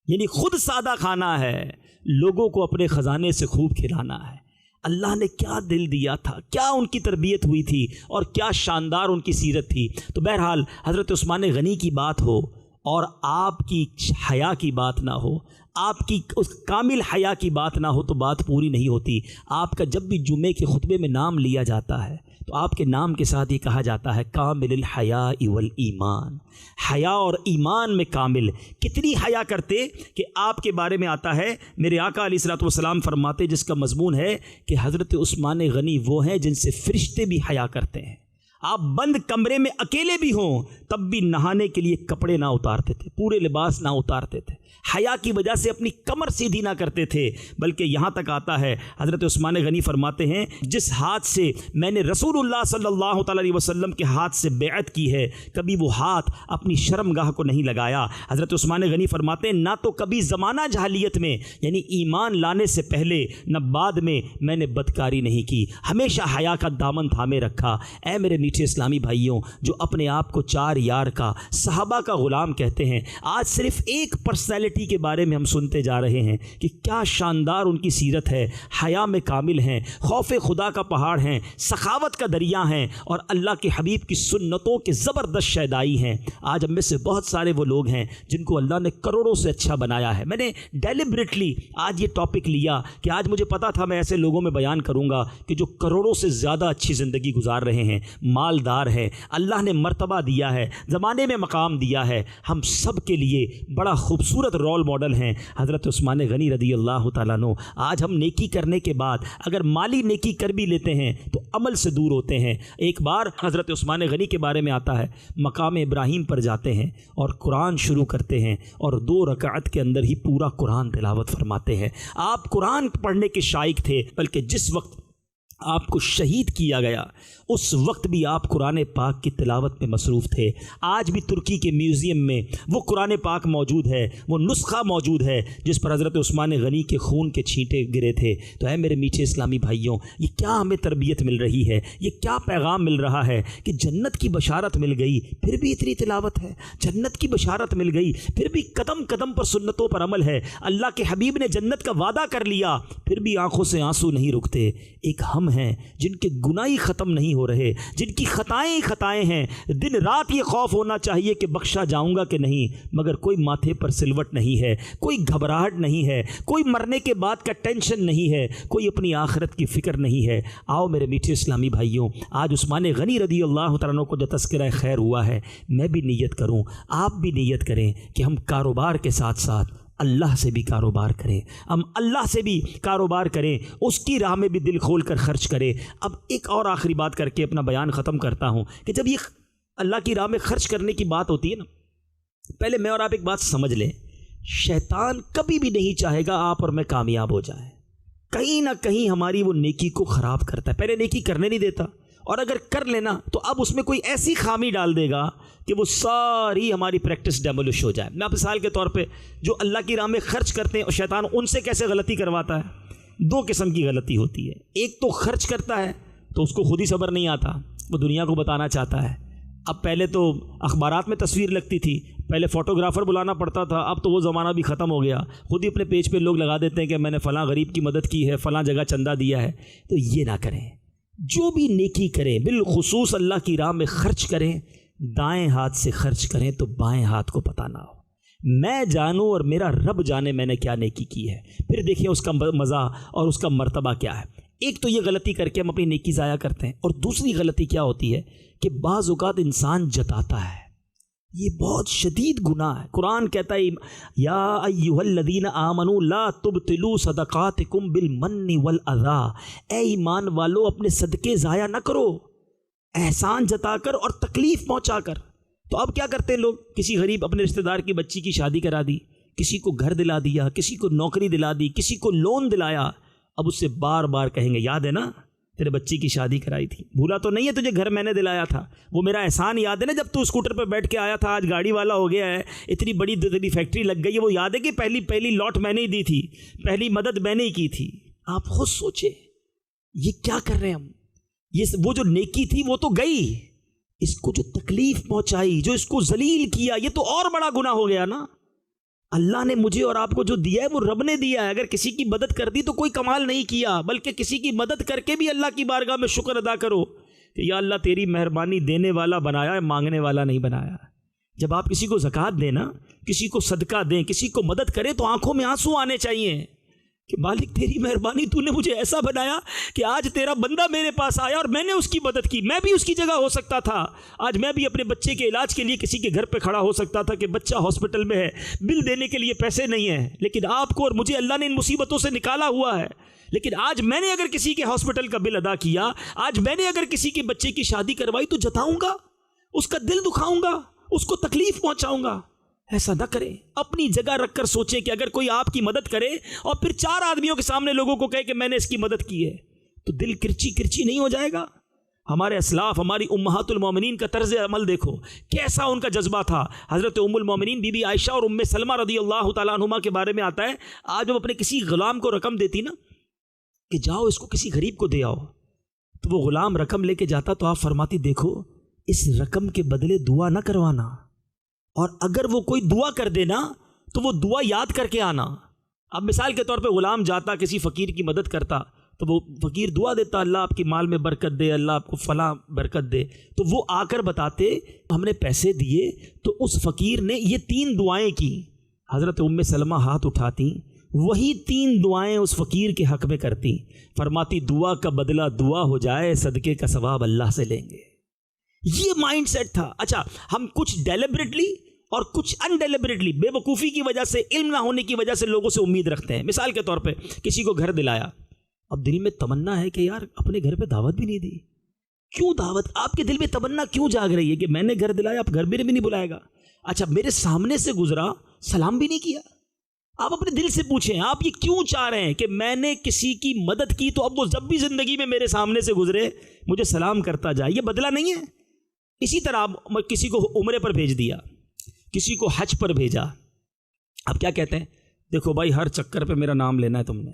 یعنی خود سادہ کھانا ہے، لوگوں کو اپنے خزانے سے خوب کھلانا ہے. اللہ نے کیا دل دیا تھا، کیا ان کی تربیت ہوئی تھی اور کیا شاندار ان کی سیرت تھی. تو بہرحال حضرت عثمان غنی کی بات ہو اور آپ کی حیا کی بات نہ ہو، آپ کی اس کامل حیا کی بات نہ ہو تو بات پوری نہیں ہوتی. آپ کا جب بھی جمعے کے خطبے میں نام لیا جاتا ہے تو آپ کے نام کے ساتھ یہ کہا جاتا ہے کامل الحیاء والایمان، حیا اور ایمان میں کامل. کتنی حیا کرتے کہ آپ کے بارے میں آتا ہے، میرے آقا علیہ الصلوۃ والسلام فرماتے، جس کا مضمون ہے کہ حضرت عثمان غنی وہ ہیں جن سے فرشتے بھی حیا کرتے ہیں. آپ بند کمرے میں اکیلے بھی ہوں تب بھی نہانے کے لیے کپڑے نہ اتارتے تھے، پورے لباس نہ اتارتے تھے، حیا کی وجہ سے اپنی کمر سیدھی نہ کرتے تھے. بلکہ یہاں تک آتا ہے حضرت عثمان غنی فرماتے ہیں جس ہاتھ سے میں نے رسول اللہ صلی اللہ تعالیٰ علیہ وسلم کے ہاتھ سے بیعت کی ہے، کبھی وہ ہاتھ اپنی شرمگاہ کو نہیں لگایا. حضرت عثمان غنی فرماتے ہیں نہ تو کبھی زمانہ جاہلیت میں یعنی ایمان لانے سے پہلے نہ بعد میں نے بدکاری نہیں کی، ہمیشہ حیا کا دامن تھامے رکھا. اے میرے میٹھے اسلامی بھائیوں جو اپنے آپ کو چار یار کا، صحابہ کا غلام کہتے ہیں، آج صرف ایک پرسنالٹی کے بارے میں ہم سنتے جا رہے ہیں کہ کیا شاندار ان کی سیرت ہے. حیا میں کامل ہیں، خوف خدا کا پہاڑ ہیں، سخاوت کا دریا ہیں اور اللہ کے حبیب کی سنتوں کے زبردست شیدائی ہیں. آج ہم میں سے بہت سارے وہ لوگ ہیں جن کو اللہ نے کروڑوں سے اچھا بنایا ہے. میں نے ڈیلیبریٹلی آج یہ ٹاپک لیا کہ آج مجھے پتا تھا میں ایسے لوگوں میں بیان کروں گا کہ جو کروڑوں سے زیادہ اچھی زندگی گزار رہے ہیں، مالدار ہیں، اللہ نے مرتبہ دیا ہے، زمانے میں مقام دیا ہے. ہم سب کے لیے بڑا خوبصورت رول ماڈل ہیں حضرت عثمان غنی رضی اللہ تعالیٰ عنہ. آج ہم نیکی کرنے کے بعد اگر مالی نیکی کر بھی لیتے ہیں تو عمل سے دور ہوتے ہیں. ایک بار حضرت عثمان غنی کے بارے میں آتا ہے، مقام ابراہیم پر جاتے ہیں اور قرآن شروع کرتے ہیں اور 2 رکعت کے اندر ہی پورا قرآن تلاوت فرماتے ہیں. آپ قرآن پڑھنے کے شائق تھے، بلکہ جس وقت آپ کو شہید کیا گیا، اس وقت بھی آپ قرآن پاک کی تلاوت میں مصروف تھے۔ آج بھی ترکی کے میوزیم میں وہ قرآن پاک موجود ہے، وہ نسخہ موجود ہے جس پر حضرت عثمان غنی کے خون کے چھینٹے گرے تھے۔ تو اے میرے میٹھے اسلامی بھائیوں، یہ کیا ہمیں تربیت مل رہی ہے، یہ کیا پیغام مل رہا ہے کہ جنت کی بشارت مل گئی پھر بھی اتنی تلاوت ہے، جنت کی بشارت مل گئی پھر بھی قدم قدم پر سنتوں پر عمل ہے، اللہ کے حبیب نے جنت کا وعدہ کر لیا پھر بھی آنکھوں سے آنسو نہیں رکتے۔ ایک ہم ہیں جن کے گناہ ہی ختم نہیں ہو رہے، جن کی خطائیں ہی خطائیں ہیں، دن رات یہ خوف ہونا چاہیے کہ بخشا جاؤں گا کہ نہیں، مگر کوئی ماتھے پر سلوٹ نہیں ہے، کوئی گھبراہٹ نہیں ہے، کوئی مرنے کے بعد کا ٹینشن نہیں ہے، کوئی اپنی آخرت کی فکر نہیں ہے۔ آؤ میرے میٹھے اسلامی بھائیوں، آج عثمان غنی رضی اللہ تعالیٰ عنہ کو جو تذکرہ خیر ہوا ہے، میں بھی نیت کروں، آپ بھی نیت کریں کہ ہم کاروبار کے ساتھ ساتھ اللہ سے بھی کاروبار کریں، ہم اللہ سے بھی کاروبار کریں، اس کی راہ میں بھی دل کھول کر خرچ کریں۔ اب ایک اور آخری بات کر کے اپنا بیان ختم کرتا ہوں کہ جب یہ اللہ کی راہ میں خرچ کرنے کی بات ہوتی ہے نا، پہلے میں اور آپ ایک بات سمجھ لیں، شیطان کبھی بھی نہیں چاہے گا آپ اور میں کامیاب ہو جائیں، کہیں نہ کہیں ہماری وہ نیکی کو خراب کرتا ہے، پہلے نیکی کرنے نہیں دیتا، اور اگر کر لینا تو اب اس میں کوئی ایسی خامی ڈال دے گا کہ وہ ساری ہماری پریکٹس ڈیمولش ہو جائے۔ میں مثال کے طور پہ جو اللہ کی راہ میں خرچ کرتے ہیں اور شیطان ان سے کیسے غلطی کرواتا ہے، دو قسم کی غلطی ہوتی ہے۔ ایک تو خرچ کرتا ہے تو اس کو خود ہی صبر نہیں آتا، وہ دنیا کو بتانا چاہتا ہے۔ اب پہلے تو اخبارات میں تصویر لگتی تھی، پہلے فوٹوگرافر بلانا پڑتا تھا، اب تو وہ زمانہ بھی ختم ہو گیا، خود ہی اپنے پیج پہ لوگ لگا دیتے ہیں کہ میں نے فلاں غریب کی مدد کی ہے، فلاں جگہ چندہ دیا ہے۔ تو یہ نہ کریں، جو بھی نیکی کریں بالخصوص اللہ کی راہ میں خرچ کریں، دائیں ہاتھ سے خرچ کریں تو بائیں ہاتھ کو پتہ نہ ہو، میں جانوں اور میرا رب جانے میں نے کیا نیکی کی ہے، پھر دیکھیں اس کا مزہ اور اس کا مرتبہ کیا ہے۔ ایک تو یہ غلطی کر کے ہم اپنی نیکی ضائع کرتے ہیں، اور دوسری غلطی کیا ہوتی ہے کہ بعض اوقات انسان جتاتا ہے، یہ بہت شدید گناہ ہے۔ قرآن کہتا ہے یا ایھا الذین آمنوا لا تبطلوا صدقاتکم بالمن والاذی، اے ایمان والو اپنے صدقے ضائع نہ کرو احسان جتا کر اور تکلیف پہنچا کر۔ تو اب کیا کرتے ہیں لوگ، کسی غریب اپنے رشتہ دار کی بچی کی شادی کرا دی، کسی کو گھر دلا دیا، کسی کو نوکری دلا دی، کسی کو لون دلایا، اب اس سے بار بار کہیں گے یاد ہے نا تیرے بچی کی شادی کرائی تھی، بھولا تو نہیں ہے تجھے گھر میں نے دلایا تھا، وہ میرا احسان یاد ہے نا جب تو اسکوٹر پہ بیٹھ کے آیا تھا، آج گاڑی والا ہو گیا ہے، اتنی بڑی تیری فیکٹری لگ گئی ہے، وہ یاد ہے کہ پہلی لاٹ میں نے ہی دی تھی، پہلی مدد میں نے ہی کی تھی۔ آپ خود سوچیں یہ کیا کر رہے ہیں ہم، یہ وہ جو نیکی تھی وہ تو گئی، اس کو جو تکلیف پہنچائی، جو اس کو ذلیل کیا، یہ تو اور بڑا گناہ ہو گیا نا۔ اللہ نے مجھے اور آپ کو جو دیا ہے وہ رب نے دیا ہے، اگر کسی کی مدد کر دی تو کوئی کمال نہیں کیا، بلکہ کسی کی مدد کر کے بھی اللہ کی بارگاہ میں شکر ادا کرو کہ یا اللہ تیری مہربانی، دینے والا بنایا ہے، مانگنے والا نہیں بنایا۔ جب آپ کسی کو زکوٰۃ دیں نا، کسی کو صدقہ دیں، کسی کو مدد کریں تو آنکھوں میں آنسو آنے چاہیے کہ مالک تیری مہربانی، تو نے مجھے ایسا بنایا کہ آج تیرا بندہ میرے پاس آیا اور میں نے اس کی مدد کی، میں بھی اس کی جگہ ہو سکتا تھا، آج میں بھی اپنے بچے کے علاج کے لیے کسی کے گھر پہ کھڑا ہو سکتا تھا کہ بچہ ہاسپٹل میں ہے، بل دینے کے لیے پیسے نہیں ہیں، لیکن آپ کو اور مجھے اللہ نے ان مصیبتوں سے نکالا ہوا ہے، لیکن آج میں نے اگر کسی کے ہاسپٹل کا بل ادا کیا، آج میں نے اگر کسی کے بچے کی شادی کروائی تو جتاؤں گا، اس کا دل دکھاؤں گا، اس کو تکلیف پہنچاؤں گا۔ ایسا نہ کریں، اپنی جگہ رکھ کر سوچیں کہ اگر کوئی آپ کی مدد کرے اور پھر 4 آدمیوں کے سامنے لوگوں کو کہے کہ میں نے اس کی مدد کی ہے تو دل کرچی کرچی نہیں ہو جائے گا؟ ہمارے اسلاف، ہماری امہات المومنین کا طرز عمل دیکھو کیسا ان کا جذبہ تھا۔ حضرت ام المومنین بی بی عائشہ اور ام سلمہ رضی اللہ تعالیٰ عنہما کے بارے میں آتا ہے، آج وہ اپنے کسی غلام کو رقم دیتی نا کہ جاؤ اس کو کسی غریب کو دے آؤ، تو وہ غلام رقم لے کے جاتا تو آپ فرماتی دیکھو اس رقم کے بدلے دعا نہ کروانا، اور اگر وہ کوئی دعا کر دینا تو وہ دعا یاد کر کے آنا۔ اب مثال کے طور پہ غلام جاتا کسی فقیر کی مدد کرتا تو وہ فقیر دعا دیتا اللہ آپ کی مال میں برکت دے، اللہ آپ کو فلاں برکت دے، تو وہ آ کر بتاتے ہم نے پیسے دیے تو اس فقیر نے یہ 3 دعائیں کی، حضرت ام سلمہ ہاتھ اٹھاتی وہی 3 دعائیں اس فقیر کے حق میں کرتی، فرماتی دعا کا بدلہ دعا ہو جائے، صدقے کا ثواب اللہ سے لیں گے۔ یہ مائنڈ سیٹ تھا۔ اچھا ہم کچھ ڈیلیبریٹلی اور کچھ انڈیلیبریٹلی بے وقوفی کی وجہ سے، علم نہ ہونے کی وجہ سے لوگوں سے امید رکھتے ہیں۔ مثال کے طور پہ کسی کو گھر دلایا، اب دل میں تمنا ہے کہ یار اپنے گھر پہ دعوت بھی نہیں دی، کیوں دعوت؟ آپ کے دل میں تمنا کیوں جاگ رہی ہے کہ میں نے گھر دلایا، آپ گھر میں بھی نہیں بلائے گا؟ اچھا میرے سامنے سے گزرا، سلام بھی نہیں کیا، آپ اپنے دل سے پوچھیں آپ یہ کیوں چاہ رہے ہیں کہ میں نے کسی کی مدد کی تو اب وہ جب بھی زندگی میں میرے سامنے سے گزرے مجھے سلام کرتا جائے. یہ بدلہ نہیں ہے؟ اسی طرح آپ کسی کو عمرے پر بھیج دیا, کسی کو حج پر بھیجا, آپ کیا کہتے ہیں؟ دیکھو بھائی ہر چکر پہ میرا نام لینا ہے تم نے,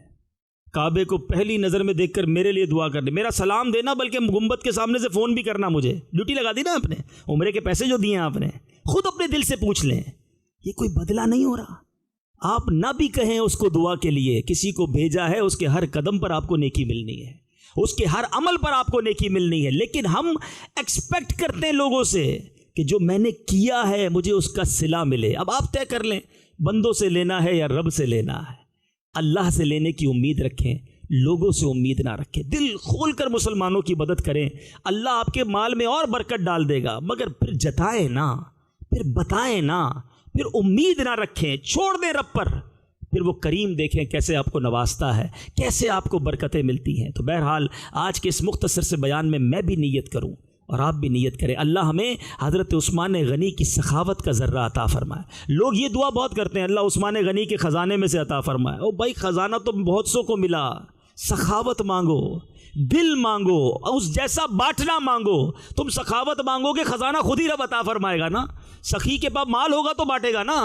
کعبے کو پہلی نظر میں دیکھ کر میرے لیے دعا کرنے, میرا سلام دینا, بلکہ گنبد کے سامنے سے فون بھی کرنا, مجھے ڈیوٹی لگا دی نا آپ نے, عمرے کے پیسے جو دیے ہیں آپ نے. خود اپنے دل سے پوچھ لیں, یہ کوئی بدلہ نہیں ہو رہا؟ آپ نہ بھی کہیں اس کو دعا کے لیے, کسی کو بھیجا ہے, اس کے ہر قدم پر آپ کو نیکی ملنی ہے, اس کے ہر عمل پر آپ کو نیکی ملنی ہے. لیکن ہم ایکسپیکٹ کرتے ہیں لوگوں سے کہ جو میں نے کیا ہے مجھے اس کا صلہ ملے. اب آپ طے کر لیں بندوں سے لینا ہے یا رب سے لینا ہے. اللہ سے لینے کی امید رکھیں, لوگوں سے امید نہ رکھیں. دل کھول کر مسلمانوں کی مدد کریں, اللہ آپ کے مال میں اور برکت ڈال دے گا. مگر پھر جتائیں نہ, پھر بتائیں نہ, پھر امید نہ رکھیں, چھوڑ دیں رب پر. پھر وہ کریم دیکھیں کیسے آپ کو نوازتا ہے, کیسے آپ کو برکتیں ملتی ہیں. تو بہرحال آج کے اس مختصر سے بیان میں بھی نیت کروں اور آپ بھی نیت کریں, اللہ ہمیں حضرت عثمان غنی کی سخاوت کا ذرہ عطا فرمائے. لوگ یہ دعا بہت کرتے ہیں, اللہ عثمان غنی کے خزانے میں سے عطا فرمائے. او بھائی خزانہ تو بہت سو کو ملا, سخاوت مانگو, دل مانگو, اس جیسا بانٹنا مانگو. تم سخاوت مانگو گے خزانہ خود ہی رب عطا فرمائے گا نا. سخی کے پاس مال ہوگا تو بانٹے گا نا.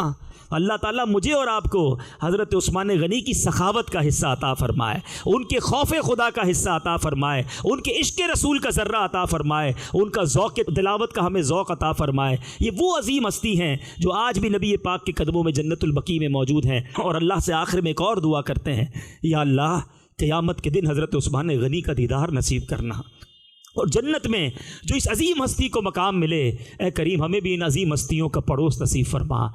اللہ تعالیٰ مجھے اور آپ کو حضرت عثمان غنی کی سخاوت کا حصہ عطا فرمائے, ان کے خوف خدا کا حصہ عطا فرمائے, ان کے عشق رسول کا ذرہ عطا فرمائے, ان کا ذوق تلاوت کا ہمیں ذوق عطا فرمائے. یہ وہ عظیم ہستی ہیں جو آج بھی نبی پاک کے قدموں میں جنت البقیع میں موجود ہیں. اور اللہ سے آخر میں ایک اور دعا کرتے ہیں, یا اللہ قیامت کے دن حضرت عثمان غنی کا دیدار نصیب کرنا, اور جنت میں جو اس عظیم ہستی کو مقام ملے, اے کریم ہمیں بھی ان عظیم ہستیوں کا پڑوس نصیب فرما.